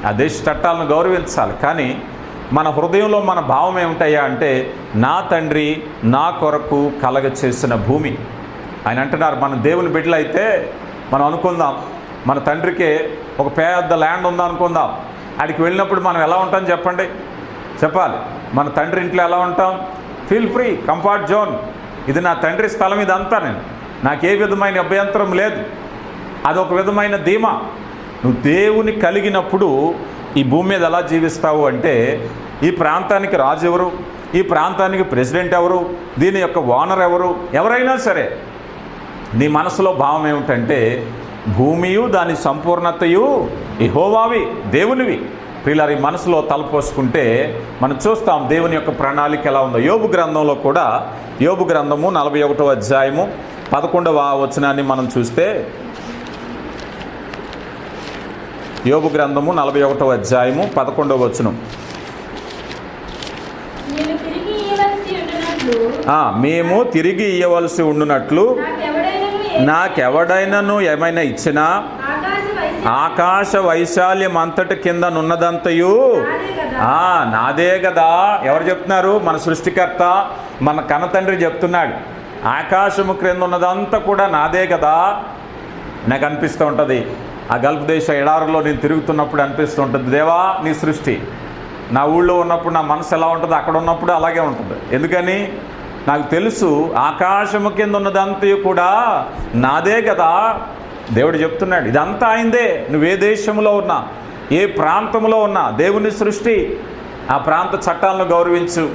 ఆ దేశ చట్టాలను గౌరవించాలి. కానీ మన హృదయంలో మన భావం ఏమిటయ్యా అంటే నా తండ్రి నా కొరకు కలగ చేసిన భూమి. ఆయన అంటున్నారు మన దేవుని బిడ్డలైతే మనం అనుకుందాం, మన తండ్రికి ఒక పెద్ద ల్యాండ్ ఉందనుకుందాం. ఆడికి వెళ్ళినప్పుడు మనం ఎలా ఉంటాం చెప్పండి? చెప్పాలి. మన తండ్రి ఇంట్లో ఎలా ఉంటాం? Feel free, comfort zone. ఇది నా తండ్రి స్థలం, ఇదంతా నాకే విధమైన అభ్యంతరం లేదు. అదొక విధమైన ధీమా. నువ్వు దేవుని కలిగినప్పుడు ఈ భూమి మీద ఎలా జీవిస్తావు అంటే ఈ ప్రాంతానికి రాజు ఎవరు, ఈ ప్రాంతానికి ప్రెసిడెంట్ ఎవరు, దీని యొక్క ఓనర్ ఎవరు, ఎవరైనా సరే నీ మనసులో భావం ఏమిటంటే భూమియు దాని సంపూర్ణతయు యెహోవావి, దేవునివి. ప్రియులారా, ఈ మనసులో తలపోసుకుంటే మనం చూస్తాం దేవుని యొక్క ప్రణాళిక ఎలా ఉందో. యోబు గ్రంథంలో కూడా, యోబు గ్రంథము 41వ అధ్యాయము 11వ వచనాన్ని మనం చూస్తే, యోబు గ్రంథము 41వ అధ్యాయము 11వ వచనం, మేము తిరిగి ఇయ్యవలసి ఉండునట్లు నాకెవడైనను ఏమైనా ఇచ్చినా ఆకాశ వైశాల్యం అంతటి కింద నున్నదంతయు నాదే కదా. ఎవరు చెప్తున్నారు? మన సృష్టికర్త, మన కన్నతండ్రి చెప్తున్నాడు. ఆకాశము క్రింద ఉన్నదంతా కూడా నాదే కదా. నాకు అనిపిస్తూ ఉంటుంది, ఆ గల్ఫ్ దేశ ఎడారులో నేను తిరుగుతున్నప్పుడు అనిపిస్తూ ఉంటుంది, దేవా నీ సృష్టి. నా ఊళ్ళో ఉన్నప్పుడు నా మనసు ఎలా ఉంటుందో అక్కడ ఉన్నప్పుడు అలాగే ఉంటుంది. ఎందుకని? నాకు తెలుసు ఆకాశము కింద ఉన్నదంతా కూడా నాదే కదా. దేవుడు చెప్తున్నాడు ఇదంతా ఆయనదే. నువ్వే దేశంలో ఉన్నా, ఏ ప్రాంతంలో ఉన్నా, దేవుని సృష్టి. ఆ ప్రాంత చట్టాలను గౌరవించు,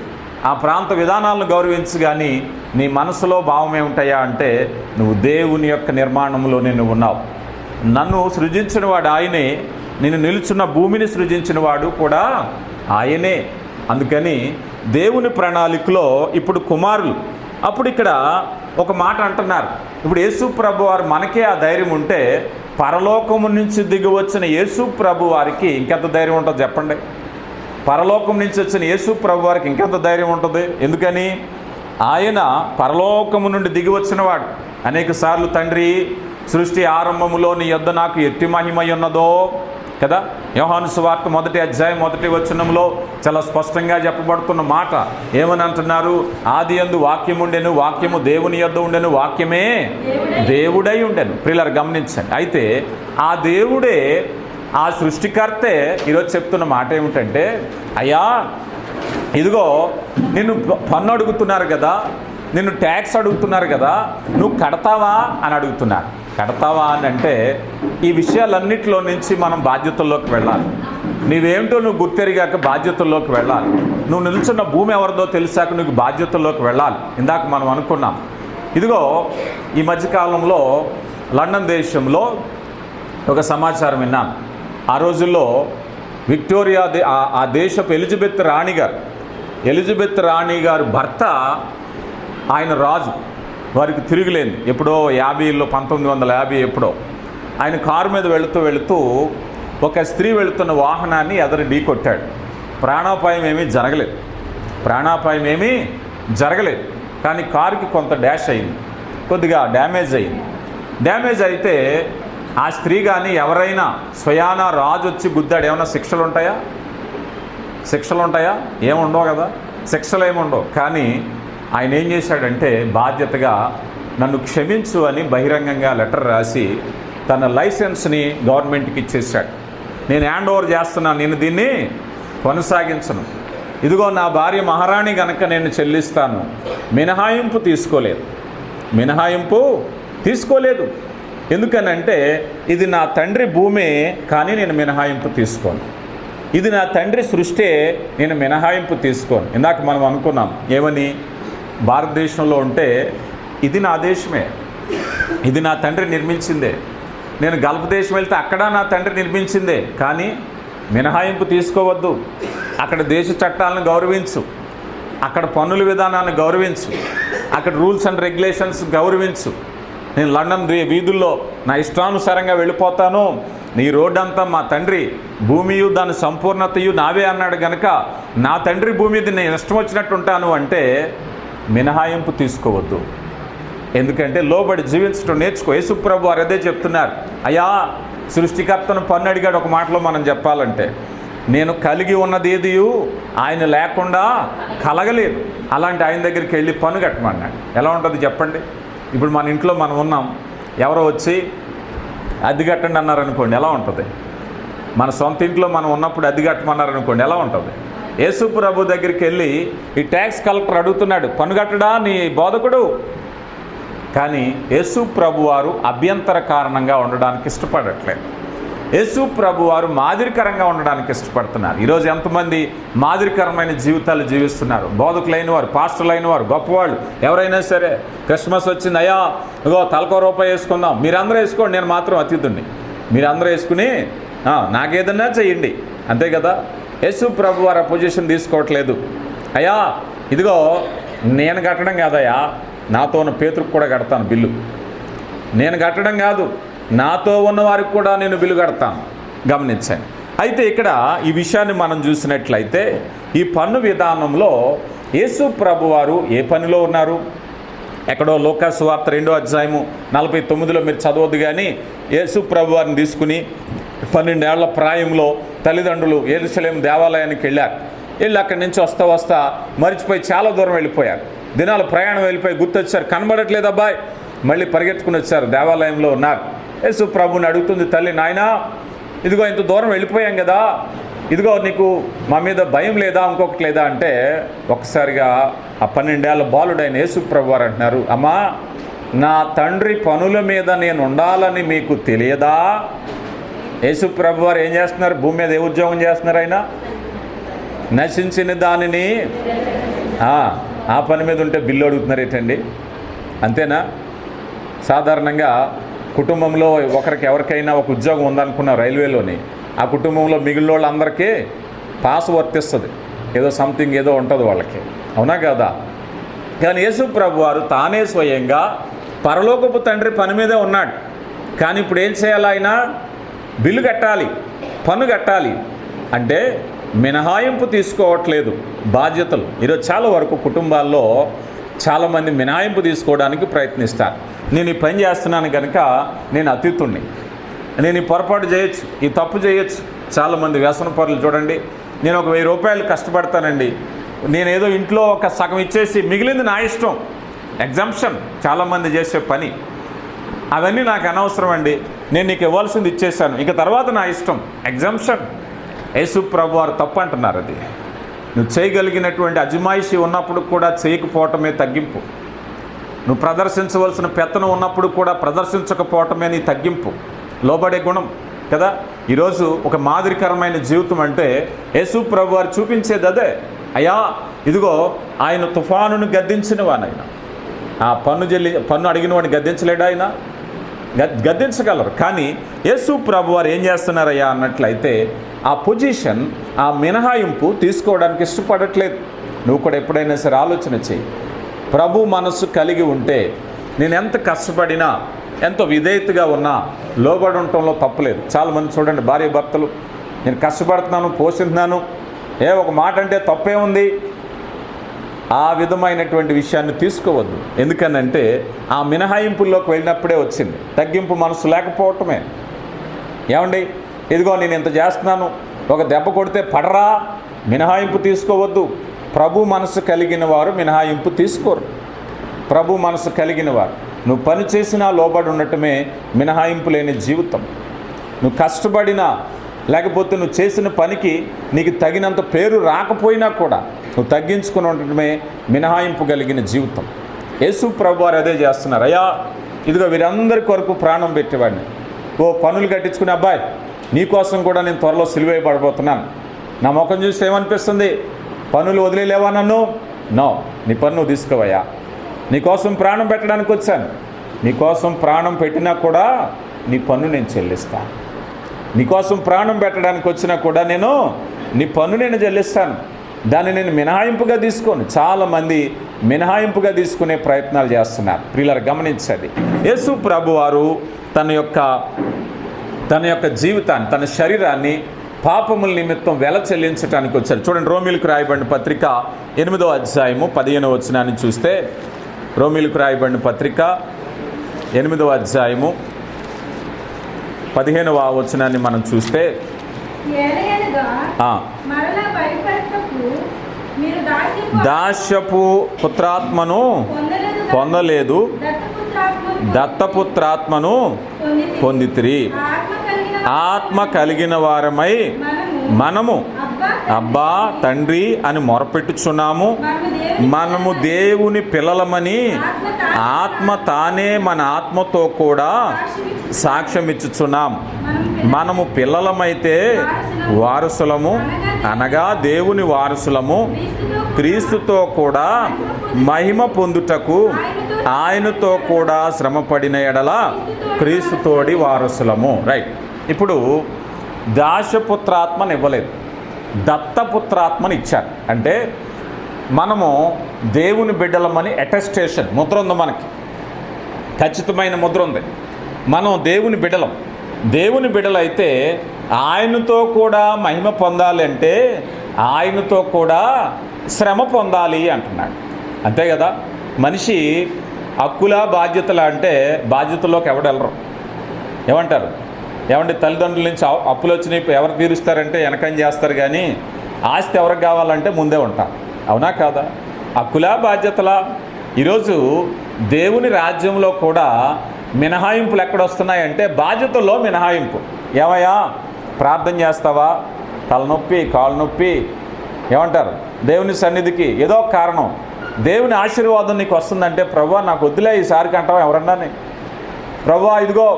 ఆ ప్రాంత విధానాలను గౌరవించు. కానీ నీ మనసులో భావం ఏమిటాయా అంటే నువ్వు దేవుని యొక్క నిర్మాణంలోనే నువ్వు ఉన్నావు. నన్ను సృజించిన వాడు ఆయనే, నేను నిలుచున్న భూమిని సృజించిన వాడు కూడా ఆయనే. అందుకని దేవుని ప్రణాళికలో ఇప్పుడు కుమారులు. అప్పుడు ఇక్కడ ఒక మాట అంటున్నారు, ఇప్పుడు యేసు ప్రభు వారు మనకే ఆ ధైర్యం ఉంటే పరలోకము నుంచి దిగి వచ్చిన యేసు ప్రభు వారికి ఇంకెంత ధైర్యం ఉంటుందో చెప్పండి. పరలోకం నుంచి వచ్చిన యేసు ప్రభు వారికి ఇంకెంత ధైర్యం ఉంటుంది? ఎందుకని? ఆయన పరలోకము నుండి దిగి వచ్చినవాడు. అనేక సార్లు తండ్రి, సృష్టి ఆరంభములో నీ యొద్ద నాకు ఎట్టి మహిమ ఉన్నదో కదా, యోహాను సువార్త 1వ అధ్యాయం 1వ వచనంలో చాలా స్పష్టంగా చెప్పబడుతున్న మాట. ఏమని అంటున్నారు? ఆది యందు వాక్యం ఉండెను, వాక్యము దేవుని యొద్ద ఉండెను, వాక్యమే దేవుడై ఉండెను. ప్రియులారా గమనించండి. అయితే ఆ దేవుడే, ఆ సృష్టికర్తే ఈరోజు చెప్తున్న మాట ఏమిటంటే, అయ్యా ఇదిగో నిన్ను పన్ను అడుగుతున్నారు కదా, నిన్ను ట్యాక్స్ అడుగుతున్నారు కదా, నువ్వు కడతావా అని అడుగుతున్నారు. కడతావా అని అంటే ఈ విషయాలన్నిటిలో నుంచి మనం బాధ్యతల్లోకి వెళ్ళాలి. నీవేమిటో నువ్వు గుర్తెరిగాక బాధ్యతల్లోకి వెళ్ళాలి. నువ్వు నిల్చున్న భూమి ఎవరిదో తెలిసాక నువ్వు బాధ్యతల్లోకి వెళ్ళాలి. ఇందాక మనం అనుకున్నాం. ఇదిగో ఈ మధ్యకాలంలో లండన్ దేశంలో ఒక సమాచారం విన్నాను. ఆ రోజుల్లో విక్టోరియా ఆ దేశపు ఎలిజబెత్ రాణి గారు భర్త, ఆయన రాజు, వారికి తిరుగులేదు. ఎప్పుడో 50లో 1950 ఎప్పుడో ఆయన కారు మీద వెళుతూ ఒక స్త్రీ వెళుతున్న వాహనాన్ని ఎదరు ఢీ కొట్టాడు. ప్రాణాపాయం ఏమీ జరగలేదు. కానీ కారుకి కొంత డ్యాష్ అయింది, కొద్దిగా డ్యామేజ్ అయింది. డ్యామేజ్ అయితే ఆ స్త్రీ కానీ ఎవరైనా స్వయానా రాజు వచ్చి గుద్దాడు, ఏమైనా శిక్షలు ఉంటాయా? ఏముండవు కదా, శిక్షలు ఏముండవు. కానీ ఆయన ఏం చేశాడంటే బాధ్యతగా నన్ను క్షమించు అని బహిరంగంగా లెటర్ రాసి తన లైసెన్స్ని గవర్నమెంట్కి ఇచ్చేసాడు. నేను హ్యాండ్ ఓవర్ చేస్తున్నాను, నేను దీన్ని కొనసాగించను. ఇదిగో నా భార్య మహారాణి గనక నేను చెల్లిస్తాను. మినహాయింపు తీసుకోలేదు. ఎందుకనంటే ఇది నా తండ్రి భూమే, కానీ నేను మినహాయింపు తీసుకోను. ఇది నా తండ్రి సృష్టే, నేను మినహాయింపు తీసుకోను. ఇందాక మనం అనుకున్నాం ఏమని, భారతదేశంలో ఉంటే ఇది నా దేశమే, ఇది నా తండ్రి నిర్మించిందే. నేను గల్ఫ్ దేశం వెళ్తే అక్కడ నా తండ్రి నిర్మించిందే, కానీ మినహాయింపు తీసుకోవద్దు. అక్కడ దేశ చట్టాలను గౌరవించు, అక్కడ పన్నుల విధానాన్ని గౌరవించు, అక్కడ రూల్స్ అండ్ రెగ్యులేషన్స్ గౌరవించు. నేను లండన్ వీధుల్లో నా ఇష్టానుసారంగా వెళ్ళిపోతాను, నీ రోడ్డు అంతా మా తండ్రి భూమియు దాని సంపూర్ణతయు నావే అన్నాడు గనక నా తండ్రి భూమి మీద నేను ఇష్టం వచ్చినట్టు ఉంటాను అంటే మినహాయింపు తీసుకోవద్దు. ఎందుకంటే లోబడి జీవించడం నేర్చుకో. యేసుప్రభు వారు అదే చెప్తున్నారు. అయ్యా సృష్టికర్తను పన్ను అడిగాడు. ఒక మాటలో మనం చెప్పాలంటే, నేను కలిగి ఉన్నది ఏదియు ఆయన లేకుండా కలగలేదు. అలాంటి ఆయన దగ్గరికి వెళ్ళి పన్ను కట్టమన్నాడు. ఎలా ఉంటుంది చెప్పండి? ఇప్పుడు మన ఇంట్లో మనం ఉన్నాం, ఎవరో వచ్చి అద్దె కట్టండి అన్నారనుకోండి, ఎలా ఉంటుంది? మన సొంత ఇంట్లో మనం ఉన్నప్పుడు అద్దె కట్టమన్నారనుకోండి, ఎలా ఉంటుంది? యేసు ప్రభు దగ్గరికి వెళ్ళి ఈ ట్యాక్స్ కలెక్టర్ అడుగుతున్నాడు, పన్ను కట్టడా నీ బోధకుడు? కానీ యేసు ప్రభు వారు అభ్యంతర కారణంగా ఉండడానికి ఇష్టపడట్లేదు. యేసు ప్రభు వారు మాదిరికరంగా ఉండడానికి ఇష్టపడుతున్నారు. ఈరోజు ఎంతమంది మాదిరికరమైన జీవితాలు జీవిస్తున్నారు? బోధకులైన వారు, పాస్టర్లైన వారు, గొప్పవాళ్ళు ఎవరైనా సరే, క్రిస్మస్ వచ్చింది, అయ్యా ఇగో తలకో రూపాయి వేసుకుందాం, మీరందరూ వేసుకోండి, నేను మాత్రం అతిథుడిని, మీరందరూ వేసుకుని నాకేదన్నా చెయ్యండి, అంతే కదా. యేసు ప్రభు వారు ఆ పొజిషన్ తీసుకోవట్లేదు. అయ్యా ఇదిగో నేను కట్టడం కాదయ్యా, నాతో ఉన్న పేతురుకు కూడా కడతాను బిల్లు, నేను కట్టడం కాదు, నాతో ఉన్న వారికి కూడా నేను బిల్లు కడతాను. గమనించండి. అయితే ఇక్కడ ఈ విషయాన్ని మనం చూసినట్లయితే ఈ పన్ను విధానంలో యేసు ప్రభు వారు ఏ పనిలో ఉన్నారు? ఎక్కడో లూకా సువార్త 2వ అధ్యాయము 49లో మీరు చదవద్దు. కానీ యేసు ప్రభు వారిని తీసుకుని 12 ఏళ్ల ప్రాయంలో తల్లిదండ్రులు యెరూషలేము దేవాలయానికి వెళ్ళి అక్కడి నుంచి వస్తా మరిచిపోయి చాలా దూరం వెళ్ళిపోయారు. దినాల ప్రయాణం వెళ్ళిపోయి గుర్తొచ్చారు, కనబడట్లేదు అబ్బాయి. మళ్ళీ పరిగెత్తుకుని వచ్చారు, దేవాలయంలో ఉన్నారు. యేసు ప్రభుని అడుగుతుంది తల్లి, నాయనా ఇదిగో ఇంత దూరం వెళ్ళిపోయాం కదా, ఇదిగో నీకు మా మీద భయం లేదా, ఇంకొకటి లేదా అంటే ఒక్కసారిగా ఆ 12 ఏళ్ల బాలుడైన యేసు ప్రభు వారు అంటున్నారు, అమ్మా నా తండ్రి పనుల మీద నేను ఉండాలని మీకు తెలియదా? యేసు ప్రభు వారు ఏం చేస్తున్నారు? భూమి మీద ఏ ఉద్యోగం చేస్తున్నారు? ఆయన నశించిన దానిని ఆ పని మీద ఉంటే బిల్లు అడుగుతున్నారు ఏంటండి? అంతేనా? సాధారణంగా కుటుంబంలో ఎవరికైనా ఒక ఉద్యోగం ఉందనుకున్న రైల్వేలోని, ఆ కుటుంబంలో మిగిలిన వాళ్ళందరికీ పాస్ వర్తిస్తుంది, ఏదో సంథింగ్ ఏదో ఉంటుంది వాళ్ళకి, అవునా కదా? కానీ యేసు ప్రభు వారు తానే స్వయంగా పరలోకపు తండ్రి పని మీదే ఉన్నాడు. కానీ ఇప్పుడు ఏం చేయాలి? ఆయన బిల్లు కట్టాలి, పన్ను కట్టాలి. అంటే మినహాయింపు తీసుకోవట్లేదు బాధ్యతలు. ఈరోజు చాలా వరకు కుటుంబాల్లో చాలామంది మినహాయింపు తీసుకోవడానికి ప్రయత్నిస్తారు. నేను ఈ పని చేస్తున్నాను కనుక నేను అతిథుణ్ణి, నేను ఈ పొరపాటు చేయొచ్చు, ఈ తప్పు చేయొచ్చు. చాలామంది వ్యసన పరులు చూడండి, నేను ఒక 1000 రూపాయలు కష్టపడతానండి, నేనేదో ఇంట్లో ఒక సగం ఇచ్చేసి మిగిలింది నా ఇష్టం. ఎగ్జంప్షన్ చాలామంది చేసే పని. అవన్నీ నాకు అనవసరం అండి, నేను నీకు ఇవ్వాల్సింది ఇచ్చేసాను, ఇక తర్వాత నా ఇష్టం. ఎగ్జంప్షన్. యేసు ప్రభు వారు తప్పు అంటున్నారు. అది నువ్వు చేయగలిగినటువంటి అజమాయిషి ఉన్నప్పుడు కూడా చేయకపోవటమే తగ్గింపు. నువ్వు ప్రదర్శించవలసిన పెత్తనం ఉన్నప్పుడు కూడా ప్రదర్శించకపోవటమే నీ తగ్గింపు, లోబడే గుణం కదా. ఈరోజు ఒక మాదిరికరమైన జీవితం అంటే యేసు ప్రభు వారు చూపించేది అదే. అయ్యా ఇదిగో ఆయన తుఫానును గద్దించిన వానైనా, ఆ పన్ను అడిగిన వాడిని గద్దించలేడు ఆయన? గద్దించగలరు. కానీ యేసు ప్రభు వారు ఏం చేస్తున్నారయ్యా అన్నట్లయితే ఆ పొజిషన్, ఆ మినహాయింపు తీసుకోవడానికి ఇష్టపడట్లేదు. నువ్వు కూడా ఎప్పుడైనా సరే ఆలోచన చేయి. ప్రభు మనస్సు కలిగి ఉంటే నేను ఎంత కష్టపడినా, ఎంతో విధేయతగా ఉన్నా లోబడి ఉండటంలో తప్పులేదు. చాలామంది చూడండి, భార్య భర్తలు, నేను కష్టపడుతున్నాను, పోషిస్తున్నాను, ఒక మాట అంటే తప్పే ఉంది. ఆ విధమైనటువంటి విషయాన్ని తీసుకోవద్దు. ఎందుకనంటే ఆ మినహాయింపుల్లోకి వెళ్ళినప్పుడే వచ్చింది తగ్గింపు మనసు లేకపోవటమే. ఏమండి ఇదిగో నేను ఇంత చేస్తున్నాను, ఒక దెబ్బ కొడితే పడరా, మినహాయింపు తీసుకోవద్దు. ప్రభు మనసు కలిగిన వారు మినహాయింపు తీసుకోరు. ప్రభు మనసు కలిగిన వారు నువ్వు పని చేసినా లోబడి ఉండటమే మినహాయింపు లేని జీవితం. నువ్వు కష్టపడినా, లేకపోతే నువ్వు చేసిన పనికి నీకు తగినంత పేరు రాకపోయినా కూడా నువ్వు తగ్గించుకుని ఉండటమే మినహాయింపు కలిగిన జీవితం. యేసు ప్రభు వారు అదే చేస్తున్నారు. అయ్యా ఇదిగో వీరందరి కొరకు ప్రాణం పెట్టేవాడిని, పనులు కట్టించుకునే అబ్బాయి నీకోసం కూడా నేను త్వరలో సిలువేయబడబోతున్నాను. నా ముఖం చూస్తే ఏమనిపిస్తుంది? పనులు వదిలేలేవా నన్ను? నో, నీ పన్ను నువ్వు తీసుకోవయ్యా, నీకోసం ప్రాణం పెట్టడానికి వచ్చాను. నీకోసం ప్రాణం పెట్టినా కూడా నీ పన్ను నేను చెల్లిస్తాను. నీకోసం ప్రాణం పెట్టడానికి వచ్చినా కూడా నీ పన్ను నేను చెల్లిస్తాను. దాన్ని నేను మినహాయింపుగా తీసుకోను. చాలామంది మినహాయింపుగా తీసుకునే ప్రయత్నాలు చేస్తున్నారు. ప్రియులారా గమనించండి, యేసు ప్రభు వారు తన యొక్క జీవితాన్ని, తన శరీరాన్ని పాపముల నిమిత్తం వెల చెల్లించడానికి వచ్చారు. చూడండి, రోమీలకు రాయబడిన పత్రిక 8వ అధ్యాయము 15వ వచనాన్ని చూస్తే, రోమీలకు రాయబడిన పత్రిక 8వ అధ్యాయము 15వ వచనాన్ని మనం చూస్తే, దాస్యపు పుత్రాత్మను పొందలేదు, దత్తపుత్రాత్మను పొందితిరి. ఆత్మ కలిగిన వారమై మనము అబ్బా తండ్రి అని మొరపెట్టుచున్నాము. మనము దేవుని పిల్లలమని ఆత్మ తానే మన ఆత్మతో కూడా సాక్ష్యం ఇచ్చుచున్నాం. మనము పిల్లలమైతే వారసులము, అనగా దేవుని వారసులము, క్రీస్తుతో కూడా మహిమ పొందుటకు ఆయనతో కూడా శ్రమపడిన ఎడల క్రీస్తుతోడి వారసులము. రైట్. ఇప్పుడు దాసపుత్రాత్మని ఇవ్వలేదు, దత్తపుత్రాత్మని ఇచ్చారు. అంటే మనము దేవుని బిడ్డలమని అటెస్టేషన్ ముద్ర ఉంది, మనకి ఖచ్చితమైన ముద్ర ఉంది. మనం దేవుని బిడ్డలం. దేవుని బిడ్డలైతే ఆయనతో కూడా మహిమ పొందాలి అంటే ఆయనతో కూడా శ్రమ పొందాలి అంటున్నాడు. అంతే కదా. మనిషి హక్కుల బాధ్యతల అంటే బాధ్యతల్లోకి ఎవడెళ్ళరు. ఏమంటారు? ఏమంటే తల్లిదండ్రుల నుంచి అప్పులు వచ్చినాయి ఎవరు తీరుస్తారంటే వెనకం చేస్తారు, కానీ ఆస్తి ఎవరికి కావాలంటే ముందే ఉంటారు. అవునా కాదా? హక్కుల బాధ్యతల. ఈరోజు దేవుని రాజ్యంలో కూడా మినహాయింపులు ఎక్కడొస్తున్నాయంటే బాధ్యతల్లో మినహాయింపు. ఏమయ్యా ప్రార్థన చేస్తావా? తలనొప్పి, కాళ్ళు నొప్పి, ఏమంటారు దేవుని సన్నిధికి ఏదో కారణం, దేవుని ఆశీర్వాదం నీకు వస్తుందంటే ప్రభువా నాకు వద్దులే ఈసారికి అంటావా ఎవరన్నా? ప్రభువా ఇదిగో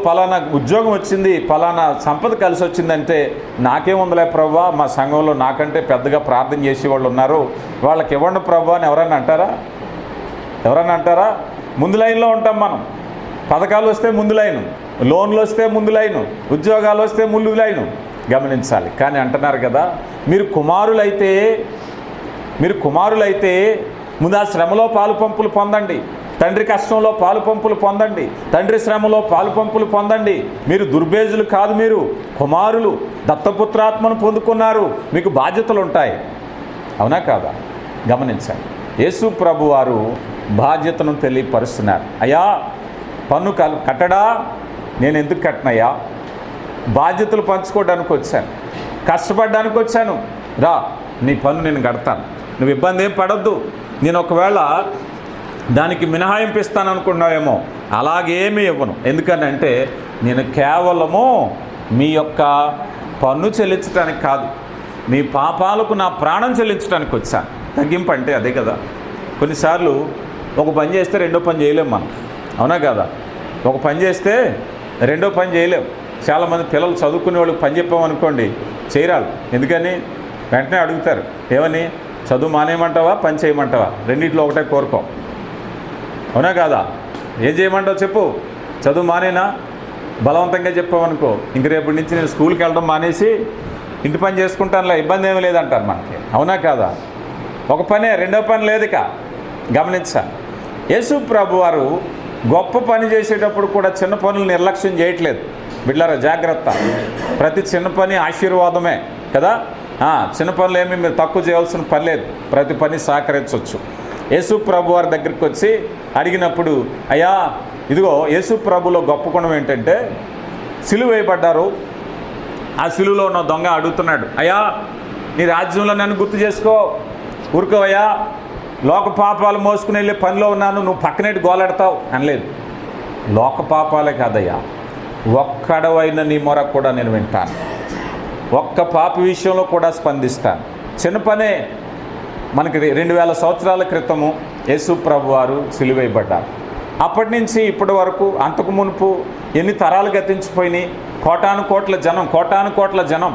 పలానా ఉద్యోగం వచ్చింది, పలానా సంపద కలిసి వచ్చిందంటే నాకేముందిలే ప్రభువా, మా సంఘంలో నాకంటే పెద్దగా ప్రార్థన చేసేవాళ్ళు ఉన్నారు, వాళ్ళకి ఇవ్వండి ప్రభువా అని ఎవరన్నా అంటారా? ముందు లైన్లో ఉంటాం మనం. పథకాలు వస్తే ముందు లైను, లోన్లు వస్తే ముందు లైను, ఉద్యోగాలు వస్తే ముందు లైను. గమనించాలి. కానీ అంటున్నారు కదా, మీరు కుమారులైతే ముందు ఆ శ్రమలో పాలు పంపులు పొందండి. తండ్రి కష్టంలో పాలు పంపులు పొందండి, తండ్రి శ్రమలో పాలు పంపులు పొందండి. మీరు దుర్బేజులు కాదు, మీరు కుమారులు, దత్తపుత్రాత్మను పొందుకున్నారు, మీకు బాధ్యతలు ఉంటాయి. అవునా కాదా? గమనించండి, యేసు ప్రభు వారు బాధ్యతను తెలియపరుస్తున్నారు. అయ్యా పన్ను కట్టడా, నేను ఎందుకు కట్టనయ్యా? బాధ్యతలు పంచుకోవడానికి వచ్చాను, కష్టపడడానికి వచ్చాను, రా నీ పన్ను నేను కడతాను, నువ్వు ఇబ్బంది ఏం పడొద్దు. నేను ఒకవేళ దానికి మినహాయింపు ఇస్తాను అనుకున్నావేమో, అలాగేమీ ఇవ్వను. ఎందుకనంటే నేను కేవలము మీ యొక్క పన్ను చెల్లించడానికి కాదు, మీ పాపాలకు నా ప్రాణం చెల్లించడానికి వచ్చాను. తగ్గింపు అంటే అదే కదా. కొన్నిసార్లు ఒక పని చేస్తే రెండో పని చేయలేం మనం, అవునా కదా? ఒక పని చేస్తే రెండో పని చేయలేం. చాలామంది పిల్లలు చదువుకునే వాళ్ళకి పని చెప్పామనుకోండి చేయరాలు. ఎందుకని? వెంటనే అడుగుతారు, ఏమని? చదువు మానేయమంటావా, పని చేయమంటావా? రెండింటిలో ఒకటే కోరుకోం, అవునా కాదా? ఏం చేయమంటావు చెప్పు. చదువు మానేనా? బలవంతంగా చెప్పామనుకో, ఇంక రేపటి నుంచి నేను స్కూల్కి వెళ్ళడం మానేసి ఇంటి పని చేసుకుంటానులే, ఇబ్బంది ఏమీ లేదంటారు మనకి, అవునా కాదా? ఒక పనే, రెండో పని లేదు. ఇక గమనించాలి, యేసు ప్రభు వారు గొప్ప పని చేసేటప్పుడు కూడా చిన్న పనులు నిర్లక్ష్యం చేయట్లేదు. బిడ్డలారా జాగ్రత్త, ప్రతి చిన్న పని ఆశీర్వాదమే కదా. చిన్న పనులు ఏమీ మీరు తక్కువ చేయాల్సిన పని లేదు, ప్రతి పని సహకరించవచ్చు. యేసు ప్రభు వారి దగ్గరికి వచ్చి అడిగినప్పుడు, అయ్యా ఇదిగో యేసు ప్రభులో గొప్ప గుణం ఏంటంటే సిలువ వేయబడ్డారు, ఆ సిలువలో ఉన్న దొంగ అడుగుతున్నాడు, అయ్యా నీ రాజ్యంలో నన్ను గుర్తు చేసుకో, ఊరుకోవయ్యా, లోక పాపాలు మోసుకుని వెళ్ళే పనిలో ఉన్నాను, నువ్వు పక్కనేటి గోలాడతావు అనలేదు. లోక పాపాలే కాదయ్యా, ఒక్కడవైన నీ మొర కూడా నేను వింటాను, ఒక్క పాప విషయంలో కూడా స్పందిస్తాను. చిన్న పనే. మనకి 2000 సంవత్సరాల క్రితము యేసు ప్రభు వారు సిలువేయబడ్డారు. అప్పటి నుంచి ఇప్పటి వరకు, అంతకు మునుపు ఎన్ని తరాలు గతించిపోయినాయి. కోటాను కోట్ల జనం,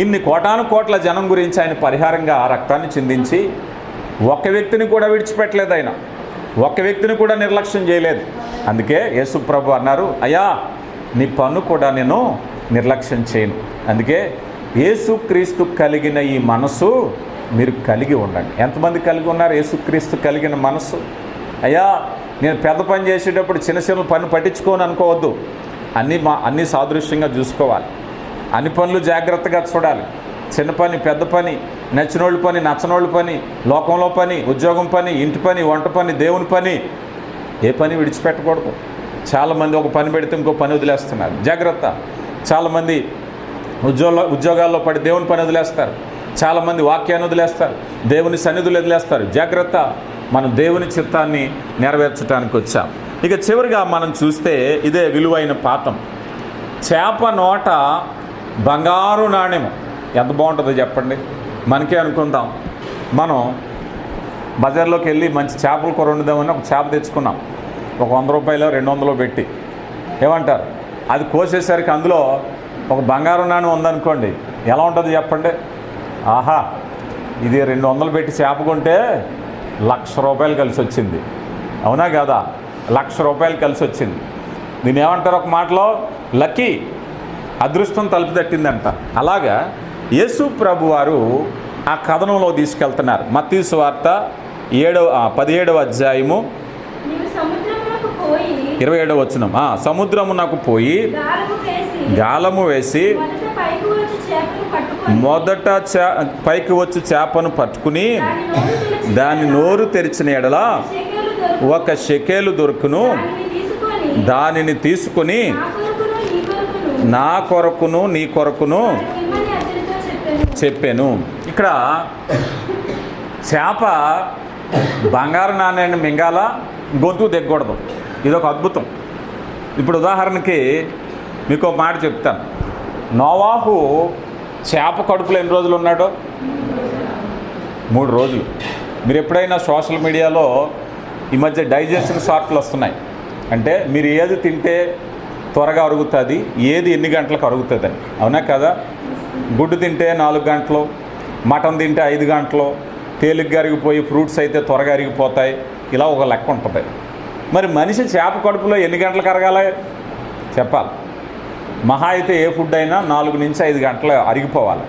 ఇన్ని కోటాను కోట్ల జనం గురించి ఆయన పరిహారంగా రక్తాన్ని చిందించి ఒక్క వ్యక్తిని కూడా విడిచిపెట్టలేదు. ఆయన ఒక్క వ్యక్తిని కూడా నిర్లక్ష్యం చేయలేదు. అందుకే యేసు ప్రభు అన్నారు, అయ్యా నీ పన్ను కూడా నేను నిర్లక్ష్యం చేయను. అందుకే యేసుక్రీస్తు కలిగిన ఈ మనసు మీరు కలిగి ఉండండి. ఎంతమంది కలిగి ఉన్నారు యేసుక్రీస్తు కలిగిన మనసు? అయ్యా నేను పెద్ద పని చేసేటప్పుడు చిన్న పని పట్టించుకోని అనుకోవద్దు, అన్నీ సాదృశ్యంగా చూసుకోవాలి, అన్ని పనులు జాగ్రత్తగా చూడాలి. చిన్న పని, పెద్ద పని, నచ్చినోళ్ళ పని, నచ్చనోళ్ళ పని, లోకంలో పని, ఉద్యోగం పని, ఇంటి పని, వంట పని, దేవుని పని, ఏ పని విడిచిపెట్టకూడదు. చాలామంది ఒక పని పెడితే ఇంకో పని వదిలేస్తున్నారు, జాగ్రత్త. చాలామంది ఉద్యోగాల్లో పడి దేవుని పని వదిలేస్తారు, చాలామంది వాక్యాన్ని వదిలేస్తారు, దేవుని సన్నిధులు వదిలేస్తారు, జాగ్రత్త. మనం దేవుని చిత్తాన్ని నెరవేర్చడానికి వచ్చాం. ఇక చివరిగా మనం చూస్తే ఇదే విలువైన పాఠం. చేప నోట బంగారు నాణ్యము ఎంత బాగుంటుందో చెప్పండి. మనకే అనుకుందాం, మనం బజార్లోకి వెళ్ళి మంచి చేపల కూర వండుదామని ఒక చేప తెచ్చుకున్నాం, ఒక 100 రూపాయలు 200 పెట్టి. ఏమంటారు? అది కోసేసరికి అందులో ఒక బంగారు నాణ్యం ఉందనుకోండి, ఎలా ఉంటుంది చెప్పండి? ఆహా, ఇది 200 పెట్టి చేప కొంటే 1,00,000 రూపాయలు కలిసి వచ్చింది, అవునా కాదా? 1,00,000 రూపాయలు కలిసి వచ్చింది. దీన్ని ఏమంటారు ఒక మాటలో? లక్కీ, అదృష్టం తలుపు తట్టిందంట. అలాగా యేసు ప్రభు వారు ఆ కథనంలో తీసుకెళ్తున్నారు. మత్తయి సువార్త 17వ అధ్యాయము 27వ వచనం. సముద్రమునకు పోయి గాలము వేసి మొదట పైకి వచ్చి చేపను పట్టుకుని దాని నోరు తెరిచిన ఎడల 1 షెకెలు దొరుకును, దానిని తీసుకుని నా కొరకును నీ కొరకును చెప్పాను. ఇక్కడ చేప బంగారు నాణ్యాన్ని మింగాల, గొంతు దిగకూడదు. ఇదొక అద్భుతం. ఇప్పుడు ఉదాహరణకి మీకు ఒక మాట చెప్తాను. నోవాహు చేప కడుపులో ఎన్ని రోజులు ఉన్నాడో? 3 రోజులు. మీరు ఎప్పుడైనా సోషల్ మీడియాలో ఈ మధ్య డైజెషన్ షార్ట్లు వస్తున్నాయి, అంటే మీరు ఏది తింటే త్వరగా అరుగుతుంది, ఏది ఎన్ని గంటలకు అరుగుతుందని, అవునా కదా? గుడ్డు తింటే 4 గంటలు, మటన్ తింటే 5 గంటలు, తేలిగ్గా అరిగిపోయి ఫ్రూట్స్ అయితే త్వరగా అరిగిపోతాయి, ఇలా ఒక లెక్క ఉంటుంది. మరి మనిషి చేప కడుపులో ఎన్ని గంటలకు అరగాలి చెప్పాలి? మహా అయితే ఏ ఫుడ్ అయినా 4 నుంచి 5 గంటలు అరిగిపోవాలి.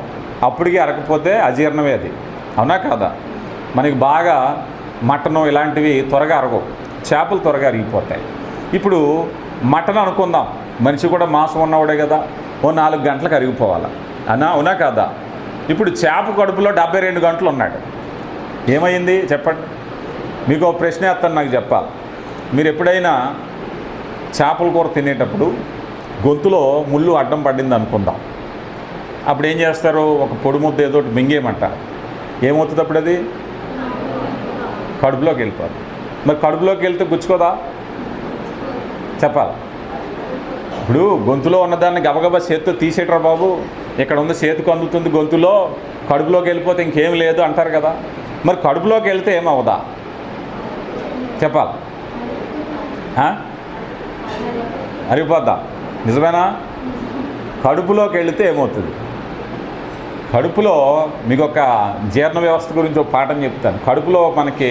అప్పటికి అరగకపోతే అజీర్ణమే అది, అవునా కాదా? మనకి బాగా మటను ఇలాంటివి త్వరగా అరగవు. చేపలు త్వరగా అరిగిపోతాయి. ఇప్పుడు మటన్ అనుకుందాం, మనిషి కూడా మాంసం ఉన్నవాడే కదా, ఓ 4 గంటలకు అరిగిపోవాలి అవునా కాదా? ఇప్పుడు చేప కడుపులో 72 గంటలు ఉన్నాడు, ఏమైంది చెప్పండి? మీకు ఒక ప్రశ్న వేస్తాను, నాకు చెప్పాలి. మీరు ఎప్పుడైనా చేపల కూర తినేటప్పుడు గొంతులో ముళ్ళు అడ్డం పడింది అనుకుందాం, అప్పుడు ఏం చేస్తారు? ఒక పొడి ముద్ద ఏదో ఒకటి మింగేయమంటారు. ఏమవుతుంది అప్పుడు? అది కడుపులోకి వెళ్ళిపోతుంది. మరి కడుపులోకి వెళ్తే గుచ్చుకోదా? చెప్పాలి. ఇప్పుడు గొంతులో ఉన్నదాన్ని గబగబా చేతితో తీసేటరా బాబు, ఇక్కడ ఉంది చేతికి అందుతుంది గొంతులో, కడుపులోకి వెళ్ళిపోతే ఇంకేం లేదు అంటారు కదా. మరి కడుపులోకి వెళ్తే ఏమవుదా? చెప్పాలి. అరిగిపోద్దా? నిజమేనా? కడుపులోకి వెళితే ఏమవుతుంది? కడుపులో మీకు ఒక జీర్ణ వ్యవస్థ గురించి ఒక పాఠం చెప్తాను. కడుపులో మనకి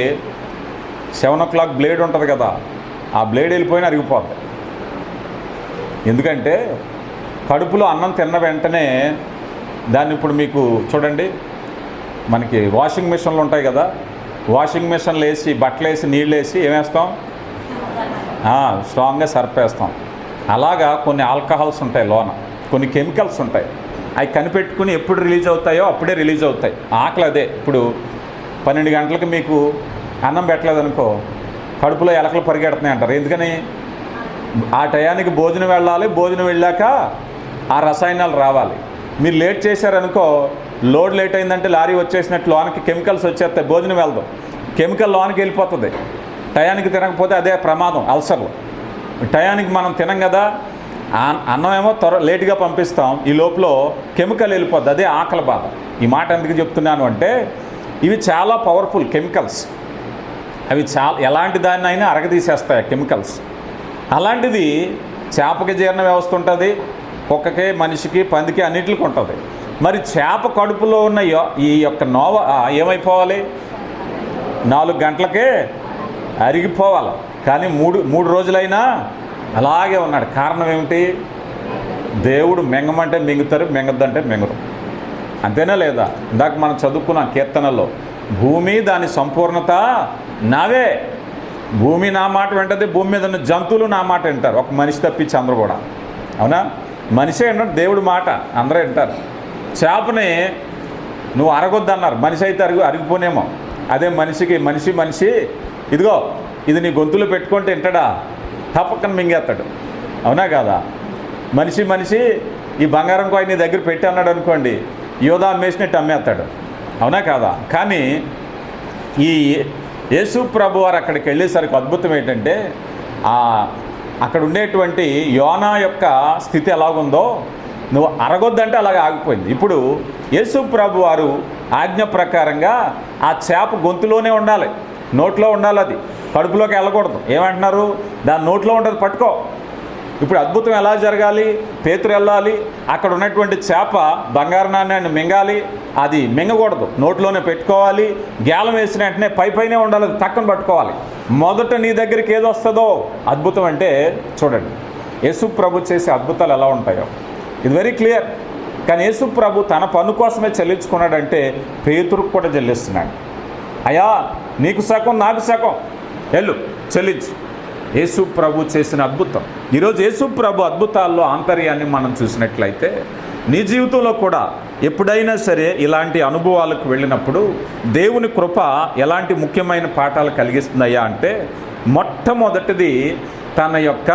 7 o'clock బ్లేడ్ ఉంటుంది కదా, ఆ బ్లేడ్ వెళ్ళిపోయినా అరిగిపోద్ది. ఎందుకంటే కడుపులో అన్నం తిన్న వెంటనే దాన్ని, ఇప్పుడు మీకు చూడండి, మనకి వాషింగ్ మిషన్లు ఉంటాయి కదా, వాషింగ్ మిషన్లు వేసి బట్టలు వేసి నీళ్ళు వేసి ఏమేస్తాం? స్ట్రాంగ్గా సర్పేస్తాం. అలాగా కొన్ని ఆల్కహాల్స్ ఉంటాయి లోన, కొన్ని కెమికల్స్ ఉంటాయి, అవి కనిపెట్టుకుని ఎప్పుడు రిలీజ్ అవుతాయో అప్పుడే రిలీజ్ అవుతాయి. ఆకలి అదే. ఇప్పుడు 12 గంటలకు మీకు అన్నం పెట్టలేదనుకో, కడుపులో ఎలకలు పరిగెడుతున్నాయి అంటారు. ఎందుకని? ఆ టయానికి భోజనం వెళ్ళాలి, భోజనం వెళ్ళాక ఆ రసాయనాలు రావాలి. మీరు లేట్ చేశారనుకో, లోడ్ లేట్ అయిందంటే లారీ వచ్చేసినట్టు లోనికి కెమికల్స్ వచ్చేస్తాయి, భోజనం వెళ్దాం, కెమికల్ లోనికి వెళ్ళిపోతుంది. టయానికి తినకపోతే అదే ప్రమాదం, అల్సర్లు. టయానికి మనం తినం కదా, అన్నమేమో లేటుగా పంపిస్తాం, ఈ లోపల కెమికల్ వెళ్ళిపోద్ది, అదే ఆకలి బాధ. ఈ మాట ఎందుకు చెప్తున్నాను అంటే, ఇవి చాలా పవర్ఫుల్ కెమికల్స్, అవి ఎలాంటి దాన్ని అయినా అరగదీసేస్తాయి కెమికల్స్. అలాంటిది చేపకి జీర్ణ వ్యవస్థ ఉంటుంది, కుక్కకి, మనిషికి, పందికి, అన్నిటికి ఉంటుంది. మరి చేప కడుపులో ఉన్న ఈ యొక్క నోవ ఏమైపోవాలి? 4 గంటలకే అరిగిపోవాలి. కానీ మూడు రోజులైనా అలాగే ఉన్నాడు. కారణం ఏమిటి? దేవుడు మింగమంటే మింగుతారు, మింగద్దంటే మింగరు. అంతేనా లేదా? ఇందాక మనం చదువుకున్న కీర్తనలో, భూమి దాని సంపూర్ణత నావే. భూమి నా మాట వింటది, భూమి మీద ఉన్న జంతువులు నా మాట వింటారు, ఒక మనిషి తప్పించి అందరూ కూడా. అవునా? మనిషే వింటాడు, దేవుడి మాట అందరూ వింటారు. చేపని నువ్వు అరగొద్దన్నారు, మనిషి అయితే అరిగిపోనేమో. అదే మనిషి ఇదిగో ఇది నీ గొంతులో పెట్టుకుంటే వింటాడా? తప్పకని మింగేస్తాడు. అవునా కాదా? మనిషి ఈ బంగారం కాయ నీ దగ్గర పెట్టి అన్నాడు అనుకోండి, యోధా అమ్మేసినట్టు అమ్మేస్తాడు. అవునా కాదా? కానీ ఈ యేసు ప్రభు వారు అక్కడికి వెళ్ళేసరికి అద్భుతం ఏంటంటే, అక్కడ ఉండేటువంటి యోనా యొక్క స్థితి ఎలాగుందో, నువ్వు అరగొద్దంటే అలాగే ఆగిపోయింది. ఇప్పుడు యేసు ప్రభు వారు ఆజ్ఞ ప్రకారంగా ఆ చేప గొంతులోనే ఉండాలి, నోట్లో ఉండాలి, అది కడుపులోకి వెళ్ళకూడదు. ఏమంటున్నారు? దాని నోట్లో ఉంటుంది, పట్టుకో. ఇప్పుడు అద్భుతం ఎలా జరగాలి? పేతురు వెళ్ళాలి, అక్కడ ఉన్నటువంటి చేప బంగారు నాణ్యాన్ని మింగాలి, అది మింగకూడదు, నోట్లోనే పెట్టుకోవాలి. గేలం వేసిన వెంటనే పైనే ఉండాలి, అది టక్కన పట్టుకోవాలి. మొదట నీ దగ్గరికి ఏది వస్తుందో అద్భుతం. అంటే చూడండి, యేసు ప్రభు చేసే అద్భుతాలు ఎలా ఉంటాయో ఇది వెరీ క్లియర్. కానీ యేసు ప్రభు తన పన్ను కోసమే చెల్లించుకున్నాడంటే పేతురుకు కూడా చెల్లిస్తున్నాడు. అయ్యా నీకు సగం నాకు సగం, వెళ్ళు చెల్లించు. యేసు ప్రభు చేసిన అద్భుతం. ఈరోజు యేసు ప్రభు అద్భుతాల్లో ఆంతర్యాన్ని మనం చూసినట్లయితే, నీ జీవితంలో కూడా ఎప్పుడైనా సరే ఇలాంటి అనుభవాలకు వెళ్ళినప్పుడు దేవుని కృప ఎలాంటి ముఖ్యమైన పాఠాలు కలిగిస్తుందయ్యా అంటే, మొట్టమొదటిది తన యొక్క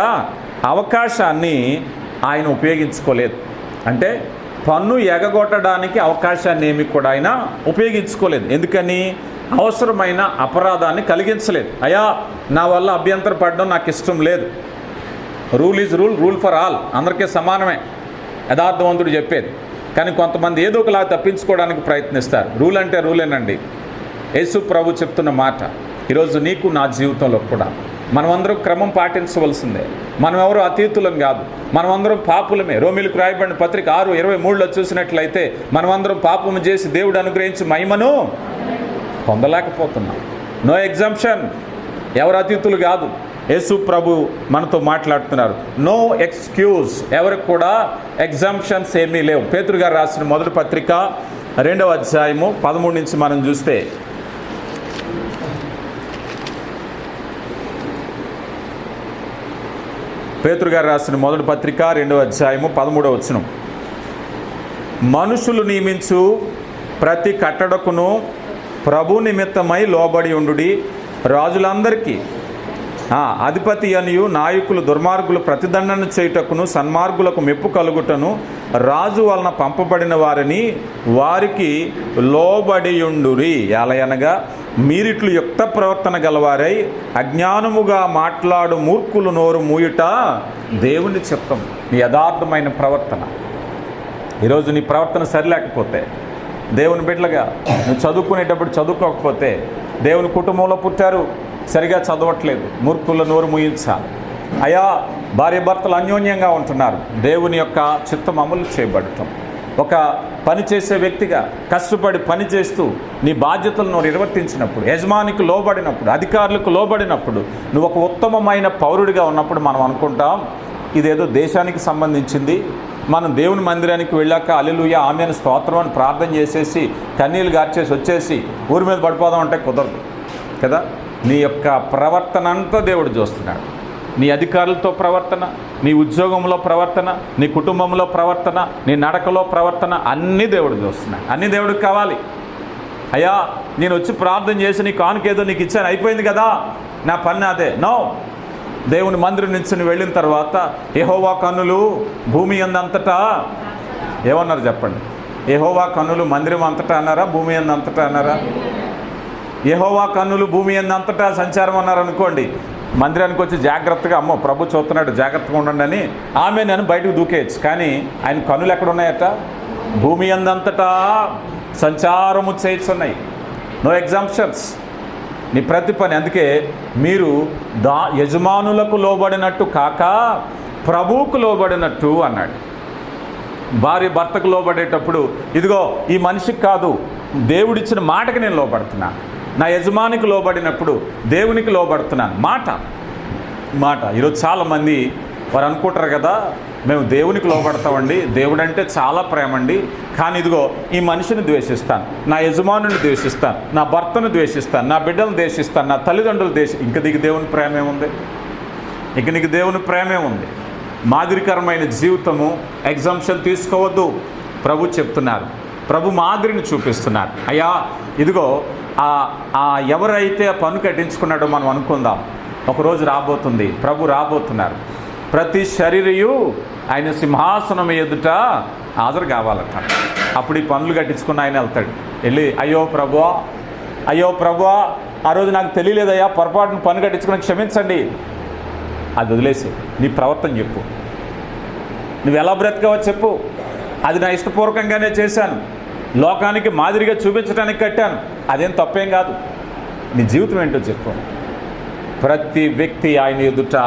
అవకాశాన్ని ఆయన ఉపయోగించుకోలేదు. అంటే పన్ను ఎగగొట్టడానికి అవకాశాన్ని ఏమి కూడా ఆయన ఉపయోగించుకోలేదు. ఎందుకని? అవసరమైన అపరాధాన్ని కలిగించలేదు. అయ్యా నా వల్ల అభ్యంతర పడడం నాకు ఇష్టం లేదు, rule is rule for all, అందరికీ సమానమే యథార్థవంతుడు చెప్పేది. కానీ కొంతమంది ఏదో ఒకలా తప్పించుకోవడానికి ప్రయత్నిస్తారు. రూల్ అంటే రూలేనండి. యేసు ప్రభు చెప్తున్న మాట ఈరోజు నీకు నా జీవితంలో కూడా మనమందరం క్రమం పాటించవలసిందే. మనం ఎవరు అతీతులం కాదు, మనమందరం పాపులమే. రోమిలకు రాయబడిన పత్రిక 6:23లో చూసినట్లయితే, మనమందరం పాపము చేసి దేవుడు అనుగ్రహించి మహిమను పొందలేకపోతున్నాం. నో ఎగ్జంప్షన్, ఎవరు అతీతులు కాదు. యేసు ప్రభు మనతో మాట్లాడుతున్నారు. నో ఎక్స్క్యూజ్, ఎవరికి కూడా ఎగ్జంప్షన్స్ ఏమీ లేవు. పేతురు గారు రాసిన మొదటి పత్రిక 2వ అధ్యాయము 13 నుంచి మనం చూస్తే, పేతురు గారు రాసిన మొదటి పత్రిక 2వ అధ్యాయము 13వ వచనం. మనుషులు నియమించు ప్రతి కట్టడకును ప్రభు నిమిత్తమై లోబడి ఉండుడి. రాజులందరికీ అధిపతి అనియు నాయకులు దుర్మార్గులు ప్రతిదండన చేయుటకును సన్మార్గులకు మెప్పు కలుగుటను రాజు వలన పంపబడిన వారిని వారికి లోబడియుండురి. ఎలయనగా మీరిట్లు యుక్త ప్రవర్తన గలవారై అజ్ఞానముగా మాట్లాడు మూర్ఖులు నోరు మూయుట దేవుని చిత్తం. నీ యథార్థమైన ప్రవర్తన. ఈరోజు నీ ప్రవర్తన సరిలేకపోతే, దేవుని బిడ్డలుగా నువ్వు చదువుకునేటప్పుడు చదువుకోకపోతే, దేవుని కుటుంబంలో పుట్టారు సరిగా చదవట్లేదు, మూర్ఖుల నోరు మూయించాలి. అయా భార్య భర్తలు అన్యోన్యంగా ఉంటున్నారు, దేవుని యొక్క చిత్తం అమలు చేయబడటం. ఒక పని చేసే వ్యక్తిగా కష్టపడి పని చేస్తూ నీ బాధ్యతలను నిర్వర్తించినప్పుడు, యజమానికి లోబడినప్పుడు, అధికారులకు లోబడినప్పుడు, నువ్వు ఒక ఉత్తమమైన పౌరుడిగా ఉన్నప్పుడు మనం అనుకుంటాం ఇదేదో దేశానికి సంబంధించింది. మనం దేవుని మందిరానికి వెళ్ళాక హల్లెలూయా ఆమేన్ స్తోత్రం అని ప్రార్థన చేసేసి కన్నీళ్ళు గార్చేసి వచ్చేసి ఊరి మీద పడిపోదాం అంటే కుదరదు కదా. నీ యొక్క ప్రవర్తన అంతా దేవుడు చూస్తున్నాడు. నీ అధికారులతో ప్రవర్తన, నీ ఉద్యోగంలో ప్రవర్తన, నీ కుటుంబంలో ప్రవర్తన, నీ నడకలో ప్రవర్తన అన్నీ దేవుడు చూస్తున్నాడు. అన్నీ దేవుడికి కావాలి. అయ్యా నేను వచ్చి ప్రార్థన చేసి నీ కానుకేదో నీకు ఇచ్చాను అయిపోయింది కదా, నా పని అదే. నో, దేవుని మందిరం నుంచి నువ్వు వెళ్ళిన తర్వాత యెహోవా కన్నులు భూమి అంతటా ఏమన్నారు చెప్పండి? యెహోవా కన్నులు మందిరం అంతటా అన్నారా, భూమి అంతటా అన్నారా? యెహోవా కన్నులు భూమి అంతటా సంచారం అన్నారు అనుకోండి, మందిరానికి వచ్చి జాగ్రత్తగా అమ్మో ప్రభు చూస్తున్నాడు జాగ్రత్తగా ఉండండి అని ఆమె నేను బయటకు దూకేయచ్చు. కానీ ఆయన కన్నులు ఎక్కడ ఉన్నాయట? భూమి అంతటా సంచారము చేస్తున్నాయి. నో ఎగ్జాంప్షన్స్. నీ ప్రతి పని. అందుకే మీరు యజమానులకు లోబడినట్టు కాక ప్రభువుకు లోబడినట్టు అన్నాడు. భార్య భర్తకు లోబడేటప్పుడు ఇదిగో ఈ మనిషికి కాదు దేవుడిచ్చిన మాటకి నేను లోబడుతున్నాను. నా యజమానికి లోబడినప్పుడు దేవునికి లోబడుతున్నాను. మాట ఈరోజు చాలామంది వారు అనుకుంటారు కదా, మేము దేవునికి లోబడతామండి, దేవుడు అంటే చాలా ప్రేమ అండి, కానీ ఇదిగో ఈ మనిషిని ద్వేషిస్తాను, నా యజమానుని ద్వేషిస్తాను, నా భర్తను ద్వేషిస్తాను, నా బిడ్డలను ద్వేషిస్తాను, నా తల్లిదండ్రులు ఇంక నీకు దేవుని ప్రేమేముంది? ఇక నీకు దేవుని ప్రేమేముంది? మాదిరికరమైన జీవితము ఎగ్జాంప్షన్ తీసుకోవద్దు. ప్రభు చెప్తున్నారు, ప్రభు మాదిరిని చూపిస్తున్నారు. అయ్యా ఇదిగో ఎవరైతే పన్ను కట్టించుకున్నాడో మనం అనుకుందాం, ఒకరోజు రాబోతుంది, ప్రభు రాబోతున్నారు. ప్రతి శరీరయు ఆయన సింహాసనం ఎదుట హాజరు కావాలట. అప్పుడు ఈ పనులు కట్టించుకున్న ఆయన వెళ్తాడు. వెళ్ళి అయ్యో ప్రభువా ఆ రోజు నాకు తెలియలేదయ్యా, పొరపాటును పన్ను కట్టించుకుని క్షమించండి. అది వదిలేసి నీ ప్రవర్తన చెప్పు, నువ్వు ఎలా బ్రతకావో చెప్పు. అది నా ఇష్టపూర్వకంగానే చేశాను, లోకానికి మాదిరిగా చూపించడానికి కట్టాను, అదేం తప్పేం కాదు. నీ జీవితం ఏంటో చెప్పు. ప్రతి వ్యక్తి ఆయన ఎదుట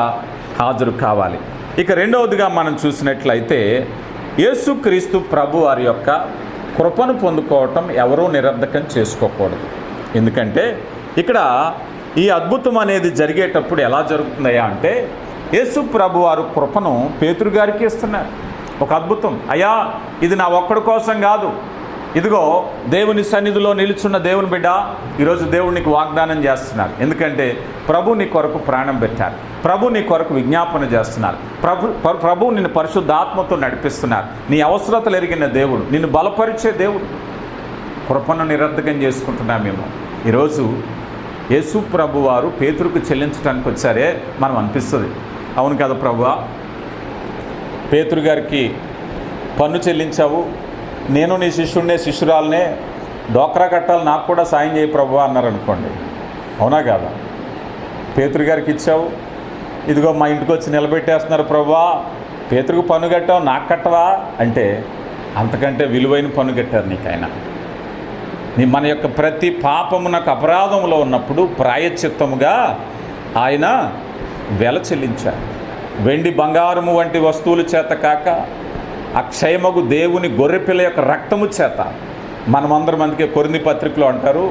హాజరు కావాలి. ఇక రెండవదిగా మనం చూసినట్లయితే యేసుక్రీస్తు ప్రభు వారి యొక్క కృపను పొందుకోవటం ఎవరూ నిరర్ధకం చేసుకోకూడదు. ఎందుకంటే ఇక్కడ ఈ అద్భుతం అనేది జరిగేటప్పుడు ఎలా జరుగుతుందయ్యా అంటే, యేసు ప్రభు వారు కృపను పేతురు గారికి ఇస్తున్నారు. ఒక అద్భుతం. అయ్యా ఇది నా ఒక్కడి కోసం కాదు, ఇదిగో దేవుని సన్నిధిలో నిలుచున్న దేవుని బిడ్డ, ఈరోజు దేవునికి వాగ్దానం చేస్తున్నారు. ఎందుకంటే ప్రభు నీ కొరకు ప్రాణం పెట్టారు, ప్రభు నీ కొరకు విజ్ఞాపన చేస్తున్నారు, ప్రభు నిన్ను పరిశుద్ధాత్మతో నడిపిస్తున్నారు. నీ అవసరతలు ఎరిగిన దేవుడు, నిన్ను బలపరిచే దేవుడు. కృపను నిరర్ధకం చేసుకుంటున్నామేమో. ఈరోజు యేసు ప్రభు వారు పేతురుకు చెల్లించడానికి వచ్చారే మనం అనిపిస్తుంది, అవును కదా ప్రభువా, పేతురు గారికి పన్ను చెల్లించావు, నేను నీ శిష్యురాలనే, డోక్రా కట్టాలి నాకు కూడా సాయం చేయి ప్రభువా అన్నారు అనుకోండి, అవునా కాదా? పేతురు గారికి ఇచ్చావు, ఇదిగో మా ఇంటికి వచ్చి నిలబెట్టేస్తున్నారు ప్రభువా, పేతురుకు పన్ను కట్టావు నాకు కట్టవా అంటే అంతకంటే విలువైన పన్ను కట్టారు నీకు ఆయన. మన యొక్క ప్రతి పాపమునకు అపరాధంలో ఉన్నప్పుడు ప్రాయశ్చిత్తముగా ఆయన వెల చెల్లించారు. వెండి బంగారము వంటి వస్తువుల చేత కాక అక్షయమగు దేవుని గొర్రెపిల్ల యొక్క రక్తము చేత. మనమందరం అందుకే కొరింథీ పత్రికలో అంటారు,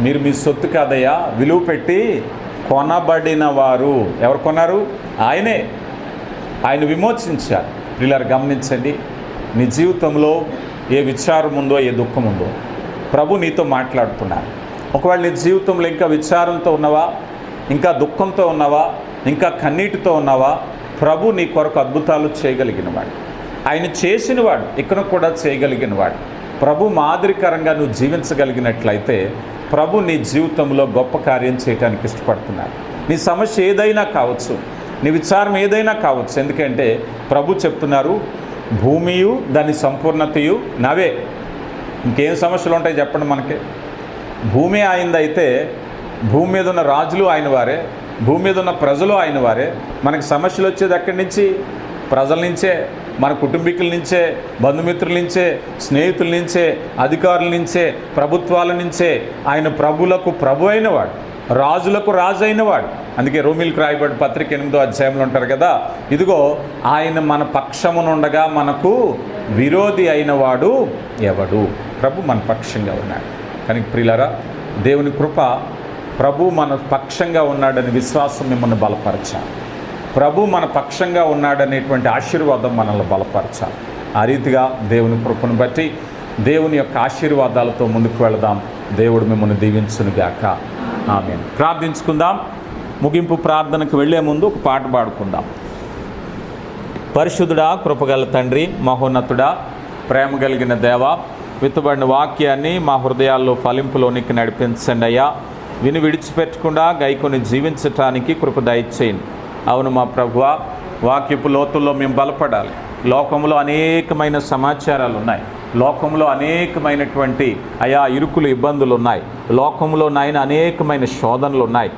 మీరు మీ సొత్తు కాదయ్యా, విలువ పెట్టి కొనబడిన వారు. ఎవరు కొన్నారు? ఆయనే. ఆయన విమోచించారు. వీళ్ళని గమనించండి, నీ జీవితంలో ఏ విచారం ఉందో, ఏ దుఃఖం ఉందో ప్రభు నీతో మాట్లాడుతున్నారు. ఒకవేళ నీ జీవితంలో ఇంకా విచారంతో ఉన్నావా, ఇంకా దుఃఖంతో ఉన్నావా, ఇంకా కన్నీటితో ఉన్నావా, ప్రభు నీ కొరకు అద్భుతాలు చేయగలిగిన వాడు, ఆయన చేసినవాడు ఇక్కడ కూడా చేయగలిగిన వాడు. ప్రభు మాదిరికరంగా నువ్వు జీవించగలిగినట్లయితే ప్రభు నీ జీవితంలో గొప్ప కార్యం చేయడానికి ఇష్టపడుతున్నాడు. నీ సమస్య ఏదైనా కావచ్చు, నీ విచారం ఏదైనా కావచ్చు, ఎందుకంటే ప్రభు చెప్తున్నారు, భూమియు దాని సంపూర్ణతయు నావే. ఇంకేం సమస్యలు ఉంటాయి చెప్పండి మనకి? భూమి ఆయనదైతే భూమి మీద ఉన్న రాజులు ఆయన వారే, భూమి మీద ఉన్న ప్రజలు ఆయన వారే. మనకి సమస్యలు వచ్చేది ఎక్కడి నుంచి? ప్రజల నుంచే, మన కుటుంబీకుల నుంచే, బంధుమిత్రుల నుంచే, స్నేహితుల నుంచే, అధికారుల నుంచే, ప్రభుత్వాల నుంచే. ఆయన ప్రభులకు ప్రభు అయినవాడు, రాజులకు రాజు అయినవాడు. అందుకే రోమిలకు రాయబడి పత్రిక 8వ అధ్యాయంలో ఉంటారు కదా, ఇదిగో ఆయన మన పక్షమునుండగా మనకు విరోధి అయినవాడు ఎవడు? ప్రభు మన పక్షంగా ఉన్నాడు. కనుక ప్రియులారా, దేవుని కృప, ప్రభు మన పక్షంగా ఉన్నాడని విశ్వాసం మిమ్మల్ని బలపరచాలి. ప్రభు మన పక్షంగా ఉన్నాడనేటువంటి ఆశీర్వాదం మనల్ని బలపరచాలి. ఆ రీతిగా దేవుని కృపను బట్టి దేవుని యొక్క ఆశీర్వాదాలతో ముందుకు వెళదాం. దేవుడు మిమ్మల్ని దీవించునుగాక. ఆమేన్. ప్రార్థించుకుందాం. ముగింపు ప్రార్థనకు వెళ్లే ముందు ఒక పాట పాడుకుందాం. పరిశుద్ధుడా, కృపగల తండ్రి, మహోన్నతుడా, ప్రేమ కలిగిన దేవ, విత్తబడిన వాక్యాన్ని మా హృదయాల్లో ఫలింపులోనికి నడిపించండి అయ్యా. విని విడిచిపెట్టకుండా గైకొని జీవించటానికి కృప దయచేయండి. అవును మా ప్రభువా, వాక్యపు లోతుల్లో మేము బలపడాలి. లోకంలో అనేకమైన సమాచారాలు ఉన్నాయి, లోకంలో అనేకమైనటువంటి ఇరుకులు, ఇబ్బందులు ఉన్నాయి, లోకంలో నాయన అనేకమైన శోధనలు ఉన్నాయి.